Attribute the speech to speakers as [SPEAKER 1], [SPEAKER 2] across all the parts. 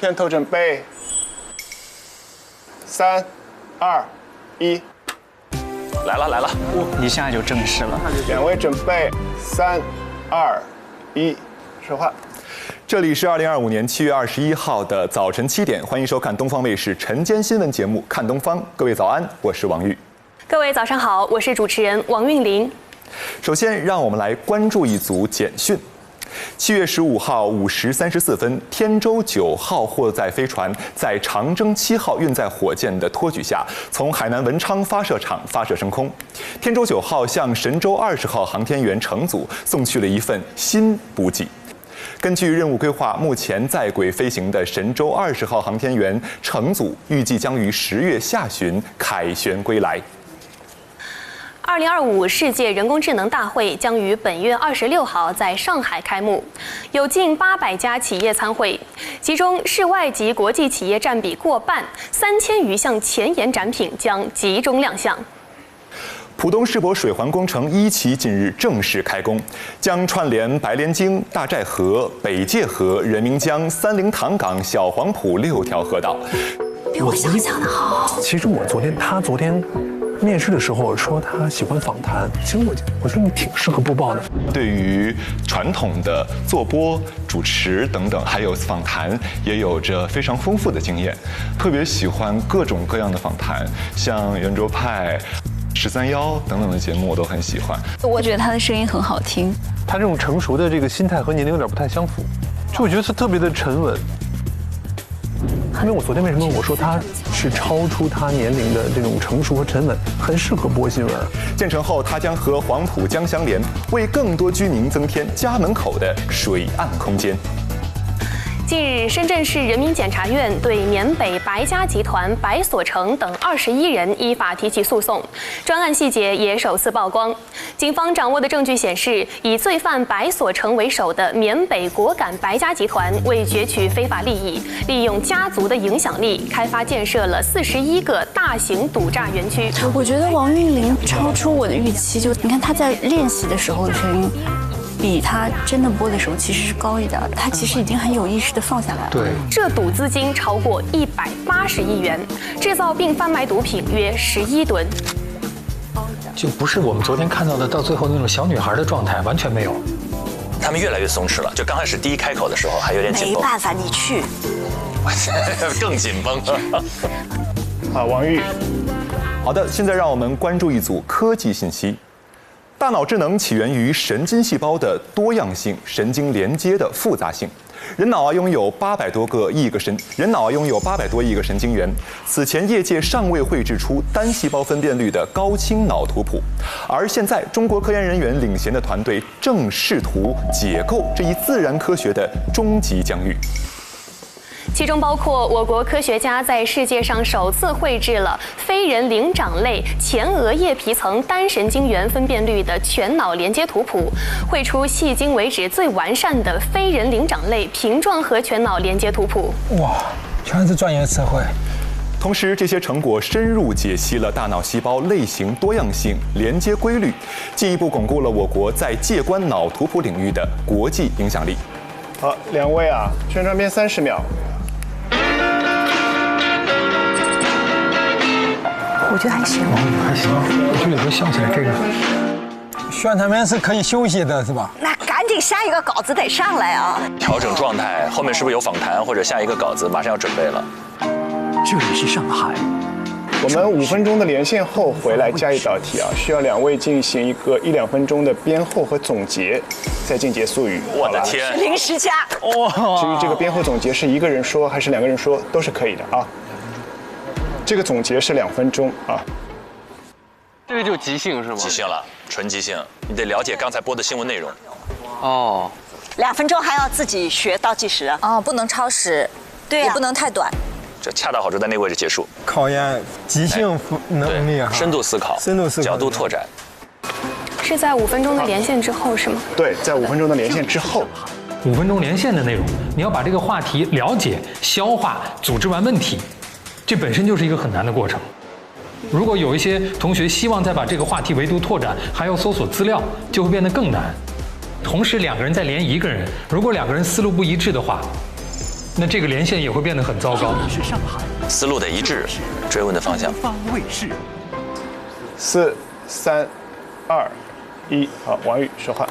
[SPEAKER 1] 片头准备，3、2、1，
[SPEAKER 2] 来了，
[SPEAKER 3] 一下就正式了。
[SPEAKER 1] 两位准备，3、2、1，说话。
[SPEAKER 4] 这里是2025年7月21号的早晨7点，欢迎收看东方卫视晨间新闻节目《看东方》。各位早安，我是王玉。
[SPEAKER 5] 各位早上好，我是主持人王韵玲。
[SPEAKER 4] 首先，让我们来关注一组简讯。7月15号5时34分，天舟9号货载飞船在长征7号运载火箭的托举下，从海南文昌发射场发射升空。天舟9号向神舟20号航天员乘组送去了一份新补给。根据任务规划，目前在轨飞行的神舟20号航天员乘组预计将于10月下旬凯旋归来。
[SPEAKER 5] 2025世界人工智能大会将于本月26号在上海开幕，有近800家企业参会，其中市外及国际企业占比过半，3000余项前沿展品将集中亮相。
[SPEAKER 4] 浦东世博水环工程1期近日正式开工，将串联白莲经、大寨河、北界河、人民江、三灵塘港、小黄埔6条河道。
[SPEAKER 6] 比我想象的好。
[SPEAKER 7] 其实他昨天面试的时候说他喜欢访谈，其实我觉得你挺适合播报的。
[SPEAKER 4] 对于传统的做播、主持等等，还有访谈，也有着非常丰富的经验，特别喜欢各种各样的访谈，像圆桌派、13邀等等的节目我都很喜欢。
[SPEAKER 6] 我觉得他的声音很好听，
[SPEAKER 7] 他这种成熟的这个心态和年龄有点不太相符，就我觉得他特别的沉稳。因为我昨天为什么我说他是超出他年龄的这种成熟和沉稳，很适合播新闻。
[SPEAKER 4] 建成后，它将和黄浦江相连，为更多居民增添家门口的水岸空间。
[SPEAKER 5] 近日，深圳市人民检察院对缅北白家集团白所成等21人依法提起诉讼，专案细节也首次曝光。警方掌握的证据显示，以罪犯白所成为首的缅北果敢白家集团为攫取非法利益，利用家族的影响力，开发建设了41个大型赌诈园区。
[SPEAKER 6] 我觉得王韵玲超出我的预期，就你看她在练习的时候的声音，比他真的播的时候其实是高一点，他其实已经很有意识地放下来了。
[SPEAKER 7] 对，
[SPEAKER 5] 涉赌资金超过180亿元，制造并贩卖毒品约11吨。
[SPEAKER 8] 就不是我们昨天看到的到最后那种小女孩的状态，完全没有。
[SPEAKER 2] 他们越来越松弛了，就刚开始第一开口的时候还有点紧绷。
[SPEAKER 6] 没办法，你去，
[SPEAKER 2] 更紧绷。
[SPEAKER 1] 好，王玉。
[SPEAKER 4] 好的，现在让我们关注一组科技信息。大脑智能起源于神经细胞的多样性、神经连接的复杂性。人脑拥有800多亿个神经元。此前业界尚未绘制出单细胞分辨率的高清脑图谱，而现在中国科研人员领衔的团队正试图解构这一自然科学的终极疆域。
[SPEAKER 5] 其中包括我国科学家在世界上首次绘制了非人灵长类前额叶皮层单神经元分辨率的全脑连接图谱，绘出迄今为止最完善的非人灵长类屏状核全脑连接图谱。
[SPEAKER 8] 哇，全是专业词汇。
[SPEAKER 4] 同时，这些成果深入解析了大脑细胞类型多样性、连接规律，进一步巩固了我国在介观脑图谱领域的国际影响力。
[SPEAKER 1] 好，两位啊，宣传片30秒。
[SPEAKER 6] 我觉得还行，
[SPEAKER 8] 还行，我觉得有时候想起来这个宣传片是可以休息的，是吧？
[SPEAKER 6] 那赶紧下一个稿子得上来啊！
[SPEAKER 2] 调整状态，后面是不是有访谈或者下一个稿子马上要准备了？
[SPEAKER 3] 这里是上海。
[SPEAKER 1] 我们5分钟的连线后回来加一道题啊，需要两位进行一个1-2分钟的编后和总结，再进结束语。
[SPEAKER 2] 我的天，
[SPEAKER 6] 临时加
[SPEAKER 1] 至于这个编后总结是一个人说还是2个人说，都是可以的啊。这个总结是2分钟啊。
[SPEAKER 9] 这个就即兴是吗？
[SPEAKER 2] 即兴了，纯即兴，你得了解刚才播的新闻内容。
[SPEAKER 9] 哦
[SPEAKER 6] ，2分钟还要自己学倒计时
[SPEAKER 10] 哦，不能超时，
[SPEAKER 6] 对呀，
[SPEAKER 10] 也不能太短。
[SPEAKER 2] 这恰到好处在那个位置结束，
[SPEAKER 8] 考验即兴能力哈，
[SPEAKER 2] 深度思考，角度拓展。
[SPEAKER 5] 是在5分钟的连线之后是吗？
[SPEAKER 1] 对，在5分钟的连线之后。
[SPEAKER 8] 5分钟连线的内容，你要把这个话题了解、消化、组织完问题，这本身就是一个很难的过程。如果有一些同学希望再把这个话题维度拓展，还要搜索资料，就会变得更难。同时2个人再连1个人，如果2个人思路不一致的话，那这个连线也会变得很糟糕。
[SPEAKER 3] 是上海
[SPEAKER 2] 思路得一致，追问的方向。
[SPEAKER 3] 东方卫视。
[SPEAKER 1] 4、3、2、1，好，王宇说话。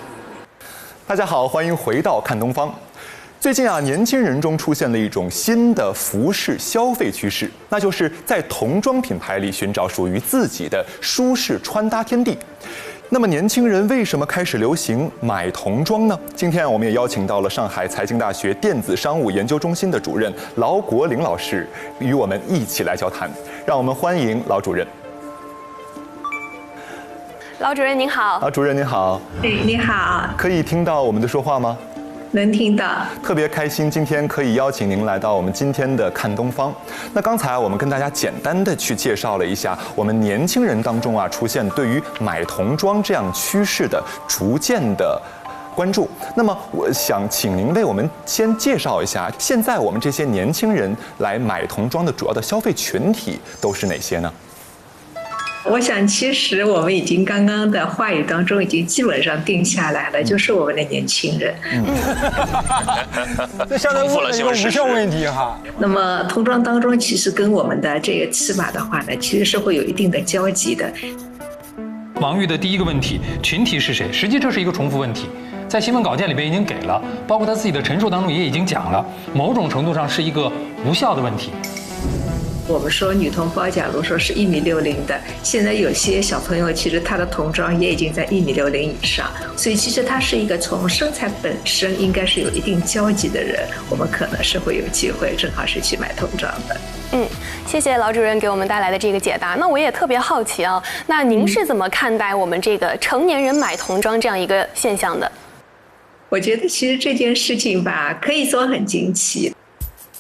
[SPEAKER 4] 大家好，欢迎回到看东方。最近啊，年轻人中出现了一种新的服饰消费趋势，那就是在童装品牌里寻找属于自己的舒适穿搭天地。那么年轻人为什么开始流行买童装呢？今天我们也邀请到了上海财经大学电子商务研究中心的主任劳国玲老师，与我们一起来交谈。让我们欢迎劳主任。
[SPEAKER 5] 劳主任您好。
[SPEAKER 4] 劳主任您好。
[SPEAKER 10] 你好。
[SPEAKER 4] 可以听到我们的说话吗？
[SPEAKER 10] 能听到，
[SPEAKER 4] 特别开心，今天可以邀请您来到我们今天的看东方。那刚才我们跟大家简单的去介绍了一下我们年轻人当中啊出现对于买童装这样趋势的逐渐的关注。那么我想请您为我们先介绍一下，现在我们这些年轻人来买童装的主要的消费群体都是哪些呢？
[SPEAKER 10] 我想，其实我们已经刚刚的话语当中已经基本上定下来了，就是我们的年轻人。
[SPEAKER 11] 这相当于问了一个无效问题哈。
[SPEAKER 10] 那么童装当中，其实跟我们的这个尺码的话呢，其实是会有一定的交集的。
[SPEAKER 8] 王玉的第一个问题，群体是谁？实际这是一个重复问题，在新闻稿件里边已经给了，包括他自己的陈述当中也已经讲了，某种程度上是一个无效的问题。
[SPEAKER 10] 我们说女童包，假如说是1.60米的，现在有些小朋友其实他的童装也已经在1.60米以上，所以其实他是一个从身材本身应该是有一定交集的人，我们可能是会有机会正好是去买童装的。
[SPEAKER 5] 谢谢劳主任给我们带来的这个解答。那我也特别好奇啊，那您是怎么看待我们这个成年人买童装这样一个现象的？
[SPEAKER 10] 我觉得其实这件事情吧，可以说很惊奇。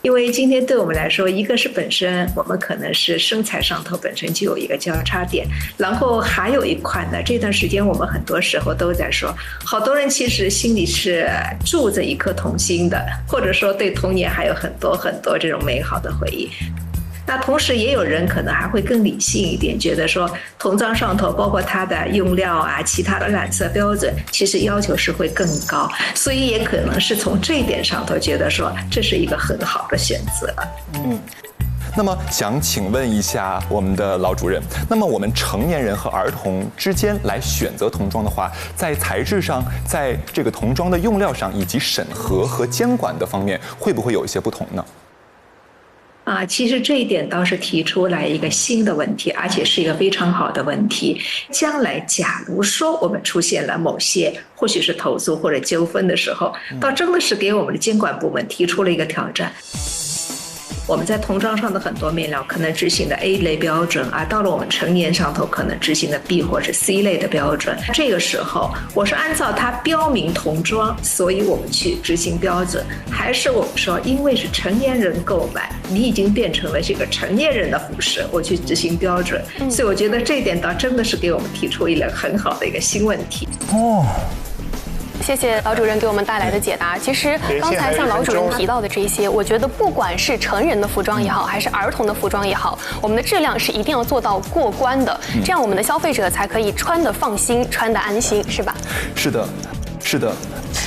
[SPEAKER 10] 因为今天对我们来说，一个是本身我们可能是身材上头本身就有一个交叉点，然后还有一块呢，这段时间我们很多时候都在说，好多人其实心里是住着一颗童心的，或者说对童年还有很多很多这种美好的回忆。那同时也有人可能还会更理性一点，觉得说童装上头包括它的用料啊，其他的染色标准，其实要求是会更高，所以也可能是从这一点上头觉得说这是一个很好的选择。
[SPEAKER 4] 那么想请问一下我们的劳主任，那么我们成年人和儿童之间来选择童装的话，在材质上，在这个童装的用料上，以及审核和监管的方面，会不会有一些不同呢？
[SPEAKER 10] 其实这一点倒是提出来一个新的问题，而且是一个非常好的问题。将来假如说我们出现了某些或许是投诉或者纠纷的时候，倒真的是给我们的监管部门提出了一个挑战。我们在童装上的很多面料可能执行的 A 类标准啊，到了我们成年上头可能执行的 B 或者 C 类的标准。这个时候我是按照它标明童装，所以我们去执行标准，还是我们说因为是成年人购买，你已经变成了这个成年人的服饰，我去执行标准。所以我觉得这一点倒真的是给我们提出一个很好的一个新问题。
[SPEAKER 5] 谢谢劳主任给我们带来的解答。其实刚才像劳主任提到的这些，我觉得不管是成人的服装也好，还是儿童的服装也好，我们的质量是一定要做到过关的，这样我们的消费者才可以穿得放心，穿得安心，是吧？
[SPEAKER 4] 是的，是的。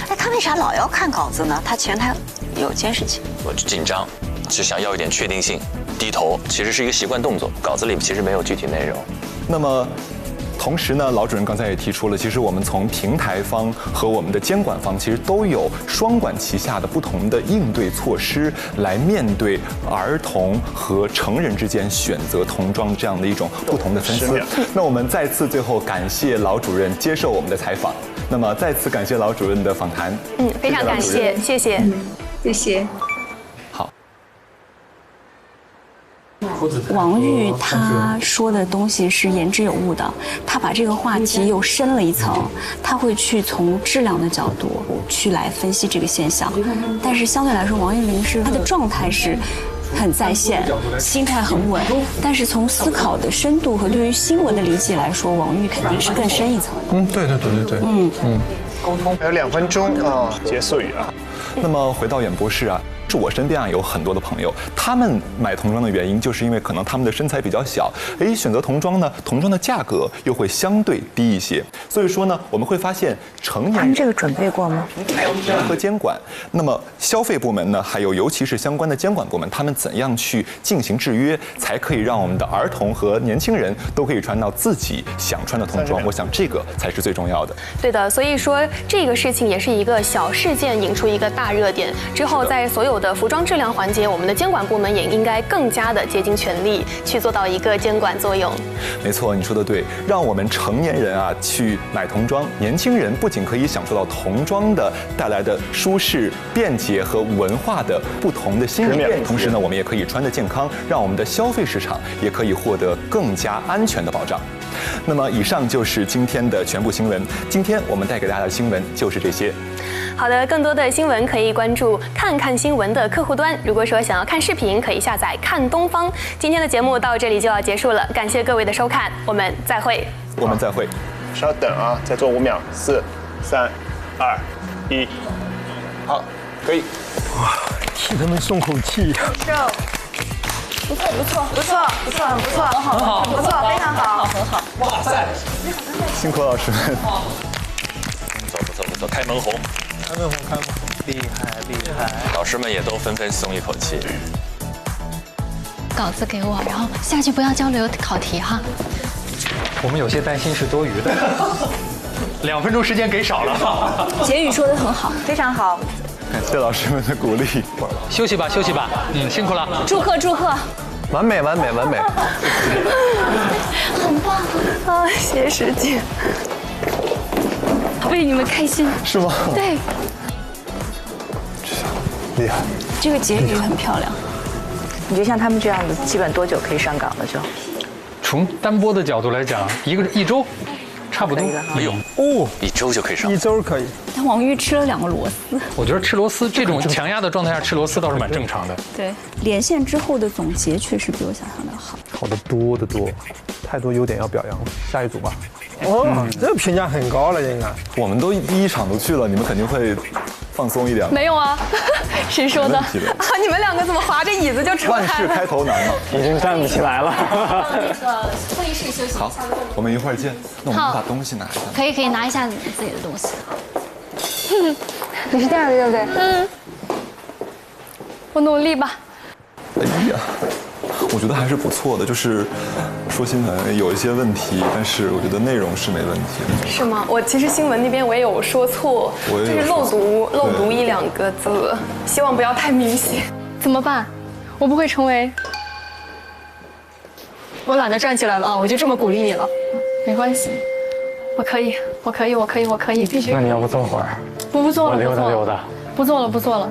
[SPEAKER 6] 哎，他为啥老要看稿子呢？他前台有监视器。
[SPEAKER 2] 我紧张，是想要一点确定性，低头其实是一个习惯动作，稿子里其实没有具体内容。
[SPEAKER 4] 那么同时呢，劳主任刚才也提出了，其实我们从平台方和我们的监管方，其实都有双管齐下的不同的应对措施，来面对儿童和成人之间选择童装这样的一种不同的分丝。那我们再次最后感谢劳主任接受我们的采访。那么再次感谢劳主任的访谈。
[SPEAKER 5] 非常感谢，谢谢，
[SPEAKER 10] 谢谢。
[SPEAKER 6] 王玉他说的东西是言之有物的，他把这个话题又深了一层，他会去从质量的角度去来分析这个现象。但是相对来说，王玉玲是他的状态是很在线，心态很稳，但是从思考的深度和对于新闻的理解来说，王玉肯定是更深一层的。
[SPEAKER 7] 对。
[SPEAKER 1] 沟通还有2分钟啊，结束语啊。
[SPEAKER 4] 那么回到演播室啊。是我身边啊有很多的朋友，他们买童装的原因就是因为可能他们的身材比较小，选择童装呢，童装的价格又会相对低一些。所以说呢，我们会发现成年人
[SPEAKER 6] 这个准备过吗？
[SPEAKER 4] 和监管，那么消费部门呢，还有尤其是相关的监管部门，他们怎样去进行制约，才可以让我们的儿童和年轻人都可以穿到自己想穿的童装？我想这个才是最重要的。
[SPEAKER 5] 对的，所以说这个事情也是一个小事件引出一个大热点，之后在所有的服装质量环节，我们的监管部门也应该更加的竭尽全力去做到一个监管作用。
[SPEAKER 4] 没错，你说的对，让我们成年人啊去买童装，年轻人不仅可以享受到童装的带来的舒适、便捷和文化的不同的新颖，同时呢，我们也可以穿得健康，让我们的消费市场也可以获得更加安全的保障。那么，以上就是今天的全部新闻。今天我们带给大家的新闻就是这些。
[SPEAKER 5] 好的，更多的新闻可以关注看看新闻的客户端。如果说想要看视频，可以下载看东方。今天的节目到这里就要结束了，感谢各位的收看，我们再会。
[SPEAKER 4] 我们再会。
[SPEAKER 1] 稍等啊，再做5秒，4、3、2、1，好，可以。
[SPEAKER 11] 哇，替他们松口气。
[SPEAKER 12] 不错，不错，不错，不错，很不错，很好，很不错，非常好，很好。
[SPEAKER 4] 哇塞！辛苦老师们。
[SPEAKER 2] 不错不错，开门红。
[SPEAKER 11] 开门红，开门红，厉害厉害。
[SPEAKER 2] 老师们也都纷纷松一口气。
[SPEAKER 13] 稿子给我，然后下去不要交流考题哈。
[SPEAKER 8] 我们有些担心是多余的，2分钟时间给少了。
[SPEAKER 6] 结语说得很好，
[SPEAKER 12] 非常好。
[SPEAKER 4] 感谢老师们的鼓励。
[SPEAKER 8] 休息吧，休息吧，辛苦了。
[SPEAKER 6] 祝贺祝贺，
[SPEAKER 11] 完美完美完美，
[SPEAKER 6] 很棒
[SPEAKER 5] 啊！谢师姐，
[SPEAKER 6] 为你们开心。
[SPEAKER 4] 是吗？
[SPEAKER 6] 对，
[SPEAKER 11] 厉害。
[SPEAKER 6] 这个结语很漂亮。
[SPEAKER 12] 你就像他们这样的，基本多久可以上岗了就？
[SPEAKER 8] 从单播的角度来讲，一周，差不多。
[SPEAKER 2] 哎呦，1周就可以上
[SPEAKER 11] ，1周可以。
[SPEAKER 6] 但王玉吃了2个螺丝。
[SPEAKER 8] 我觉得吃螺丝这种强压的状态下吃螺丝倒是蛮正常的。
[SPEAKER 6] 对，连线之后的总结确实比我想象的好。
[SPEAKER 7] 好的多得多，太多优点要表扬了。下一组吧。
[SPEAKER 11] 哦，这个评价很高了，应该。
[SPEAKER 4] 我们都第1场都去了，你们肯定会放松一点。
[SPEAKER 5] 没有啊，谁说的？你们2个怎么划着椅子就出来了？
[SPEAKER 4] 万事开头难嘛，
[SPEAKER 11] 已经站不起来了。
[SPEAKER 13] 那个会议室休息。
[SPEAKER 4] 好，我们一会儿见。那我们把东西拿一下。
[SPEAKER 13] 可以拿一下你自己的东西。
[SPEAKER 12] 你是这样的，对不对？
[SPEAKER 5] 我努力吧。
[SPEAKER 4] 哎呀，我觉得还是不错的，就是说新闻有一些问题，但是我觉得内容是没问题的。
[SPEAKER 5] 是吗？我其实新闻那边我也有说错，就是漏读1、2个字，希望不要太明显。怎么办？我不会成为……我懒得站起来了啊！我就这么鼓励你了，没关系，我可以，我可以，我可以，我可以，必须。
[SPEAKER 11] 那你要不坐会儿？
[SPEAKER 5] 不做了，
[SPEAKER 11] 我溜达溜达。
[SPEAKER 5] 不做了，不做了。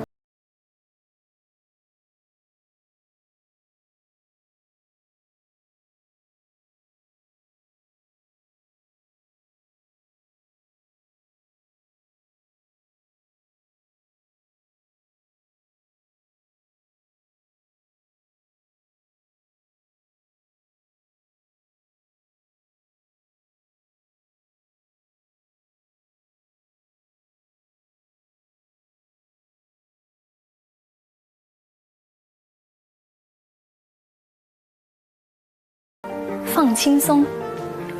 [SPEAKER 13] 放轻松，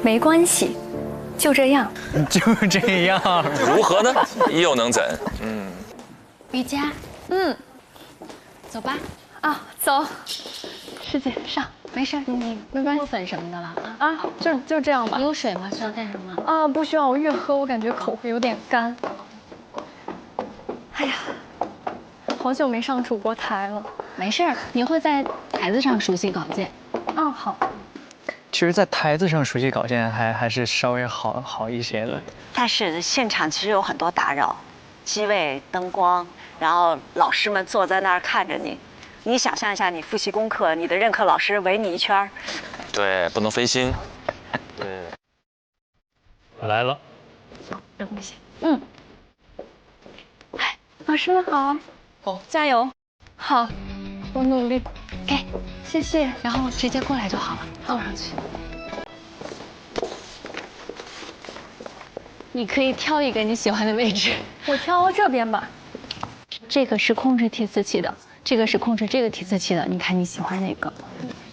[SPEAKER 13] 没关系，就这样。
[SPEAKER 3] 就这样。
[SPEAKER 2] 如何呢？又能怎？
[SPEAKER 13] 瑜伽，走吧。
[SPEAKER 5] 啊，走。师姐上，
[SPEAKER 13] 没事，你
[SPEAKER 5] 没关系。
[SPEAKER 13] 抹粉什么的了
[SPEAKER 5] 啊？就这样吧。
[SPEAKER 13] 你有水吗？需要带什么？
[SPEAKER 5] 啊，不需要，我越喝我感觉口会有点干。哎呀，好久没上主播台了。
[SPEAKER 13] 没事，你会在台子上熟悉稿件。
[SPEAKER 5] 啊，好。
[SPEAKER 3] 其实，在台子上熟悉稿件还是稍微好一些的。
[SPEAKER 12] 但是现场其实有很多打扰，机位、灯光，然后老师们坐在那儿看着你。你想象一下，你复习功课，你的任课老师围你一圈。
[SPEAKER 2] 对，不能分心。对。
[SPEAKER 8] 来了。
[SPEAKER 13] 东西。
[SPEAKER 5] 嗨，老师们好。
[SPEAKER 13] 哦，加油。
[SPEAKER 5] 好，我努力。
[SPEAKER 13] 给，
[SPEAKER 5] 谢谢。
[SPEAKER 13] 然后直接过来就好了，坐上去。你可以挑一个你喜欢的位置。
[SPEAKER 5] 我挑这边吧。
[SPEAKER 13] 这个是控制提词器的，这个是控制这个提词器的，你看你喜欢哪个？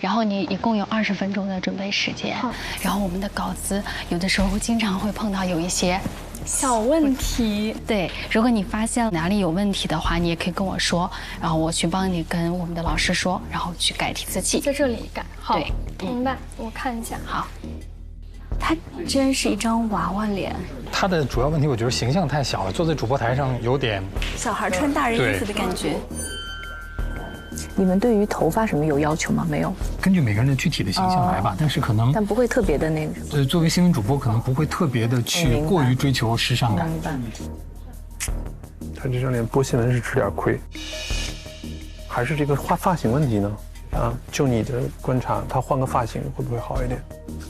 [SPEAKER 13] 然后你一共有20分钟的准备时间。然后我们的稿子有的时候经常会碰到有一些
[SPEAKER 5] 小问题。
[SPEAKER 13] 对，如果你发现哪里有问题的话，你也可以跟我说，然后我去帮你跟我们的老师说，然后去改提词器。
[SPEAKER 5] 在这里改。好，
[SPEAKER 13] 对，
[SPEAKER 5] 明白。我看一下。
[SPEAKER 13] 好。
[SPEAKER 6] 他真是一张娃娃脸。
[SPEAKER 8] 他的主要问题，我觉得形象太小了，坐在主播台上有点
[SPEAKER 6] 小孩穿大人衣服的感觉。
[SPEAKER 14] 你们对于头发什么有要求吗？没有，
[SPEAKER 8] 根据每个人的具体的形象来吧，但是可能
[SPEAKER 14] 但不会特别的那种。
[SPEAKER 8] 作为新闻主播，可能不会特别的去过于追求时尚感。
[SPEAKER 14] 明白。
[SPEAKER 7] 他这张脸播新闻是吃点亏，还是这个发型问题呢？啊，就你的观察，他换个发型会不会好一点？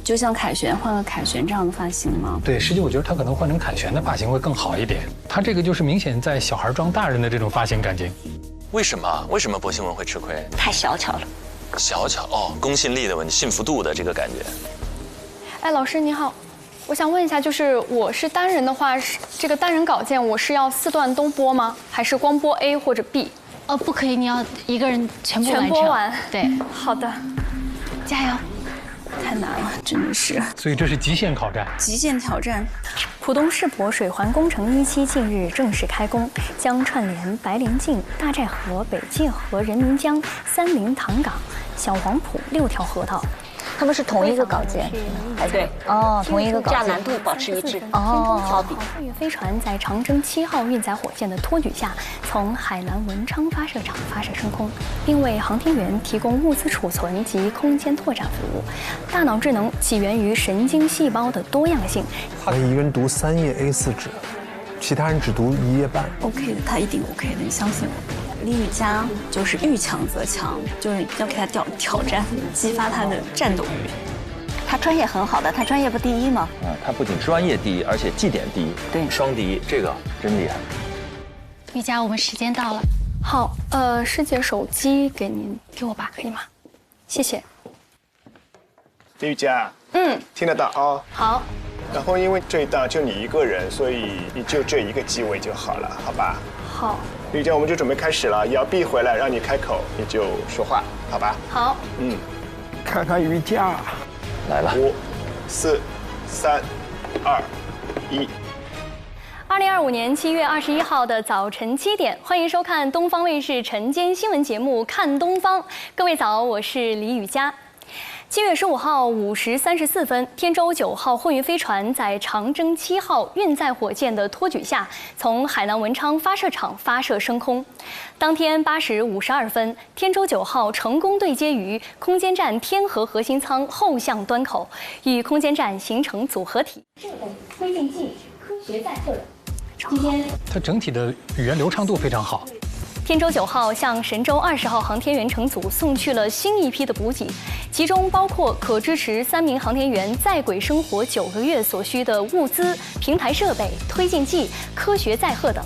[SPEAKER 6] 就像凯旋换个凯旋这样的发型吗？
[SPEAKER 8] 对，实际我觉得他可能换成凯旋的发型会更好一点。他这个就是明显在小孩装大人的这种发型感觉。
[SPEAKER 2] 为什么？为什么播新闻会吃亏？
[SPEAKER 12] 太小巧了。
[SPEAKER 2] 小巧哦，公信力的问题，信服度的这个感觉。
[SPEAKER 5] 哎，老师你好，我想问一下，就是我是单人的话，这个单人稿件我是要4段都播吗？还是光播 A 或者 B？
[SPEAKER 13] 不可以，你要一个人全
[SPEAKER 5] 播完。
[SPEAKER 13] 对，
[SPEAKER 5] 好的，
[SPEAKER 13] 加油。
[SPEAKER 6] 太难了，真的是。
[SPEAKER 8] 所以这是极限考战。
[SPEAKER 6] 极限挑战。
[SPEAKER 13] 浦东世博水环工程1期近日正式开工，将串联白莲径、大寨河、北界河、人民江、三林塘港、小黄埔6条河道。
[SPEAKER 14] 他们是同一个稿件，
[SPEAKER 12] 对，
[SPEAKER 14] 哦，同一个稿件，
[SPEAKER 12] 架难度保持一致。
[SPEAKER 13] 好比货运飞船在长征7号运载火箭的托举下，从海南文昌发射场发射升空，并为航天员提供物资储存及空间拓展服务。大脑智能起源于神经细胞的多样性。
[SPEAKER 7] 他一个人读3页 A4 纸，其他人只读1页半。
[SPEAKER 6] OK 的，他一定 OK 的，你相信我。李雨佳就是遇强则强，就是要给他挑战，激发他的战斗欲。
[SPEAKER 12] 他专业很好的，他专业不第一吗？
[SPEAKER 2] 他不仅专业第一，而且绩点第一，
[SPEAKER 12] 对，
[SPEAKER 2] 双第一，这个真厉害。
[SPEAKER 13] 雨佳，我们时间到了。
[SPEAKER 5] 好，师姐手机给您，给我吧，可以吗？谢谢。
[SPEAKER 1] 李雨佳，听得到啊？
[SPEAKER 5] 好。
[SPEAKER 1] 然后因为这一档就你一个人，所以你就这一个机位就好了，好吧？
[SPEAKER 5] 好。
[SPEAKER 1] 李雨佳，我们就准备开始了，摇臂回来让你开口，你就说话，好吧？
[SPEAKER 5] 好。
[SPEAKER 11] 看看瑜伽。
[SPEAKER 2] 来了
[SPEAKER 1] ，5、4、3、2、1。
[SPEAKER 5] 2025年7月21号的早晨7点，欢迎收看东方卫视晨间新闻节目《看东方》。各位早，我是李雨佳。7月15号5时34分，天舟9号货运飞船在长征7号运载火箭的托举下，从海南文昌发射场发射升空。当天8时52分，天舟9号成功对接于空间站天河核心舱后向端口，与空间站形成组合体。推进剂科学载荷。今天
[SPEAKER 8] 它整体的语言流畅度非常好。
[SPEAKER 5] 天舟9号向神舟20号航天员乘组送去了新一批的补给，其中包括可支持3名航天员在轨生活9个月所需的物资、平台设备、推进剂、科学载荷等。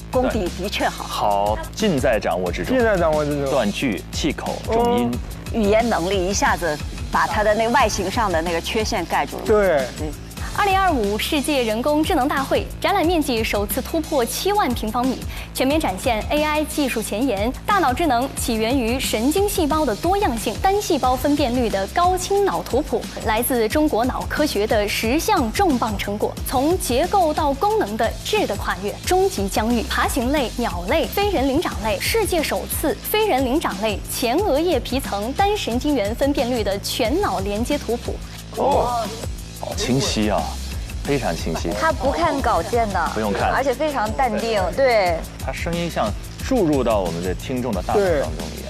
[SPEAKER 12] 功底的确好，
[SPEAKER 2] 好，尽在掌握之中。
[SPEAKER 11] 尽在掌握之中。
[SPEAKER 2] 断句、气口、重音，
[SPEAKER 12] 语言能力一下子把他的那外形上的那个缺陷盖住了。
[SPEAKER 11] 对。
[SPEAKER 5] 2025世界人工智能大会展览面积首次突破7万平方米，全面展现 AI 技术前沿。大脑智能起源于神经细胞的多样性，单细胞分辨率的高清脑图谱，来自中国脑科学的10项重磅成果，从结构到功能的质的跨越，终极疆域，爬行类、鸟类、非人灵长类，世界首次非人灵长类前额叶皮层单神经元分辨率的全脑连接图谱。
[SPEAKER 2] 好清晰啊，非常清晰。
[SPEAKER 14] 他不看稿件的，
[SPEAKER 2] 不用看，
[SPEAKER 14] 而且非常淡定。对，
[SPEAKER 2] 他声音像注入到我们的听众的大脑当中一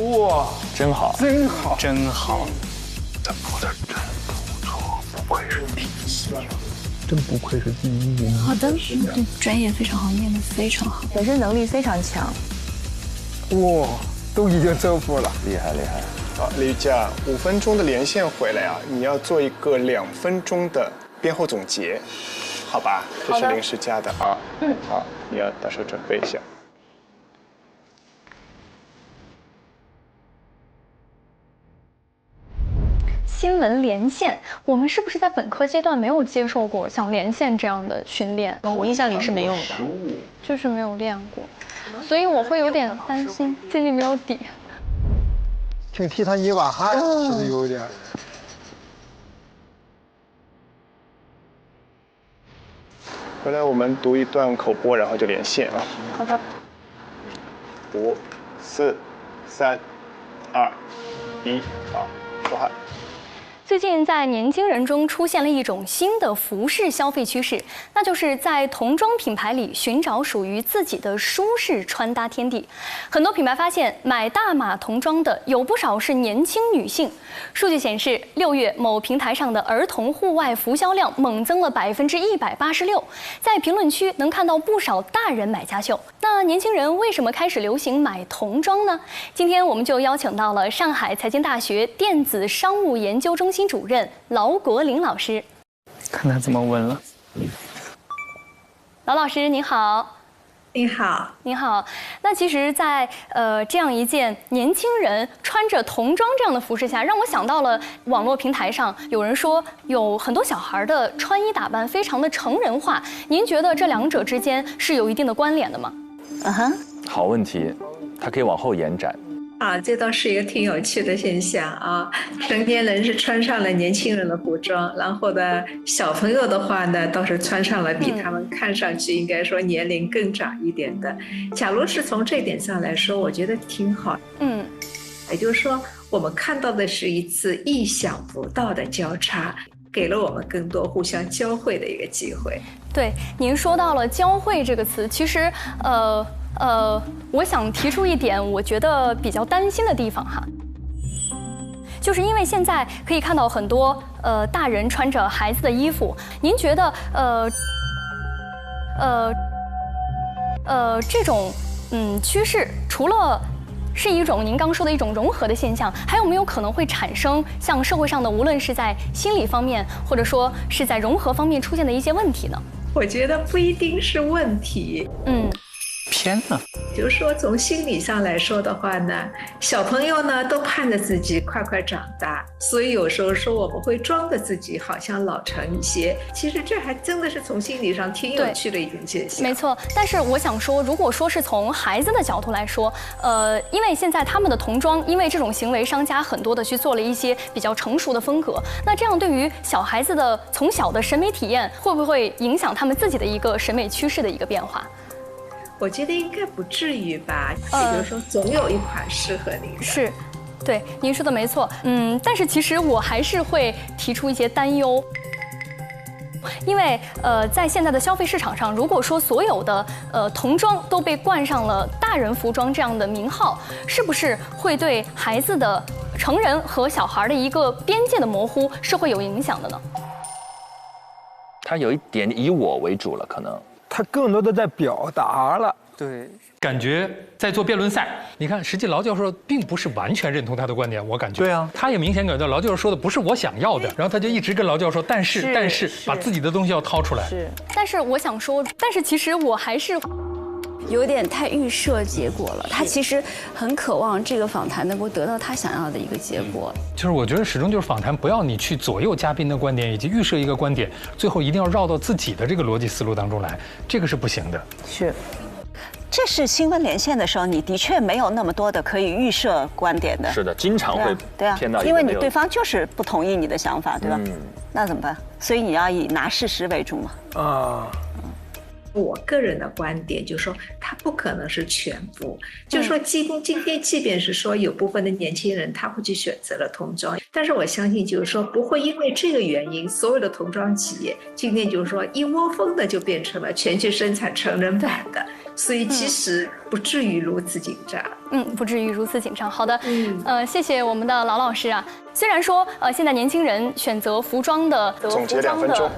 [SPEAKER 2] 样。
[SPEAKER 11] 哇，
[SPEAKER 2] 真好，
[SPEAKER 11] 真好，
[SPEAKER 1] 真好。
[SPEAKER 7] 咱播的真不错，不愧是第一，真不愧是第一。
[SPEAKER 6] 好的，对，专业非常好，念得非常好，
[SPEAKER 14] 本身能力非常强。
[SPEAKER 11] 哇，都已经征服了，
[SPEAKER 2] 厉害厉害。
[SPEAKER 1] 好，李雨佳，5分钟的连线回来啊，你要做一个2分钟的编后总结，好吧？这是临时加的啊。好，你要到时候准备一下。
[SPEAKER 13] 新闻连线，我们是不是在本科阶段没有接受过像连线这样的训练？
[SPEAKER 14] 我印象里是没有的，
[SPEAKER 13] 就是没有练过，所以我会有点担心，心里没有底。
[SPEAKER 11] 挺替他一把汗，是不是有点？
[SPEAKER 1] 回来我们读一段口播，然后就连线啊。
[SPEAKER 13] 好的。
[SPEAKER 1] 5、4、3、2、1，好，说话。
[SPEAKER 13] 最近在年轻人中出现了一种新的服饰消费趋势，那就是在童装品牌里寻找属于自己的舒适穿搭天地。很多品牌发现，买大码童装的有不少是年轻女性。数据显示，6月某平台上的儿童户外服销量猛增了186%，在评论区能看到不少大人买家秀。那年轻人为什么开始流行买童装呢？今天我们就邀请到了上海财经大学电子商务研究中心主任劳国林老师。
[SPEAKER 3] 看他怎么问了。
[SPEAKER 13] 劳老师您好。
[SPEAKER 10] 你好，
[SPEAKER 13] 你好。那其实在，这样一件年轻人穿着童装这样的服饰下，让我想到了网络平台上有人说有很多小孩的穿衣打扮非常的成人化。您觉得这两者之间是有一定的关联的吗？
[SPEAKER 2] 好问题，它可以往后延展。
[SPEAKER 10] 这倒是一个挺有趣的现象啊。成年人是穿上了年轻人的服装，然后呢，小朋友的话呢，倒是穿上了比他们看上去应该说年龄更长一点的。假如是从这点上来说，我觉得挺好。也就是说，我们看到的是一次意想不到的交叉，给了我们更多互相交汇的一个机会。
[SPEAKER 13] 对，您说到了交汇这个词，其实我想提出一点我觉得比较担心的地方哈，就是因为现在可以看到很多大人穿着孩子的衣服，您觉得这种趋势除了是一种您刚说的一种融合的现象，还有没有可能会产生像社会上的无论是在心理方面或者说是在融合方面出现的一些问题呢？
[SPEAKER 10] 我觉得不一定是问题。
[SPEAKER 3] 偏了。
[SPEAKER 10] 比如说从心理上来说的话呢，小朋友呢都盼着自己快快长大，所以有时候说我们会装着自己好像老成一些，其实这还真的是从心理上挺有趣的一种现象。
[SPEAKER 13] 没错，但是我想说，如果说是从孩子的角度来说，因为现在他们的童装，因为这种行为，商家很多的去做了一些比较成熟的风格，那这样对于小孩子的从小的审美体验，会不会影响他们自己的一个审美趋势的一个变化？
[SPEAKER 10] 我觉得应该不至于吧，比如说总有一款适合你的。
[SPEAKER 13] 是，对，您说的没错。但是其实我还是会提出一些担忧，因为在现在的消费市场上，如果说所有的童装都被冠上了大人服装这样的名号，是不是会对孩子的成人和小孩的一个边界的模糊是会有影响的呢？
[SPEAKER 2] 它有一点以我为主了，可能。
[SPEAKER 11] 他更多的在表达了，
[SPEAKER 3] 对，
[SPEAKER 8] 感觉在做辩论赛。你看，实际劳教授并不是完全认同他的观点，我感觉。
[SPEAKER 7] 对啊，
[SPEAKER 8] 他也明显感觉到劳教授说的不是我想要的，然后他就一直跟劳教授说，但是把自己的东西要掏出来。
[SPEAKER 14] 是，
[SPEAKER 13] 但是我想说，但是其实我还是。
[SPEAKER 6] 有点太预设结果了，他其实很渴望这个访谈能够得到他想要的一个结果。
[SPEAKER 8] 就是我觉得始终就是访谈，不要你去左右嘉宾的观点，以及预设一个观点，最后一定要绕到自己的这个逻辑思路当中来，这个是不行的。
[SPEAKER 14] 是，
[SPEAKER 12] 这是新闻连线的时候，你的确没有那么多的可以预设观点的。
[SPEAKER 2] 是的，经常会偏到
[SPEAKER 12] 因为你对方就是不同意你的想法，对吧？那怎么办？所以你要以拿事实为主嘛。
[SPEAKER 10] 我个人的观点就是说，它不可能是全部。就是说，今天即便是说有部分的年轻人他会去选择了童装，但是我相信就是说不会因为这个原因，所有的童装企业今天就是说一窝蜂的就变成了全去生产成人版的，所以其实不至于如此紧张。
[SPEAKER 13] 不至于如此紧张。好的，谢谢我们的劳老师啊。虽然说现在年轻人选择服装的
[SPEAKER 1] 总结2分钟。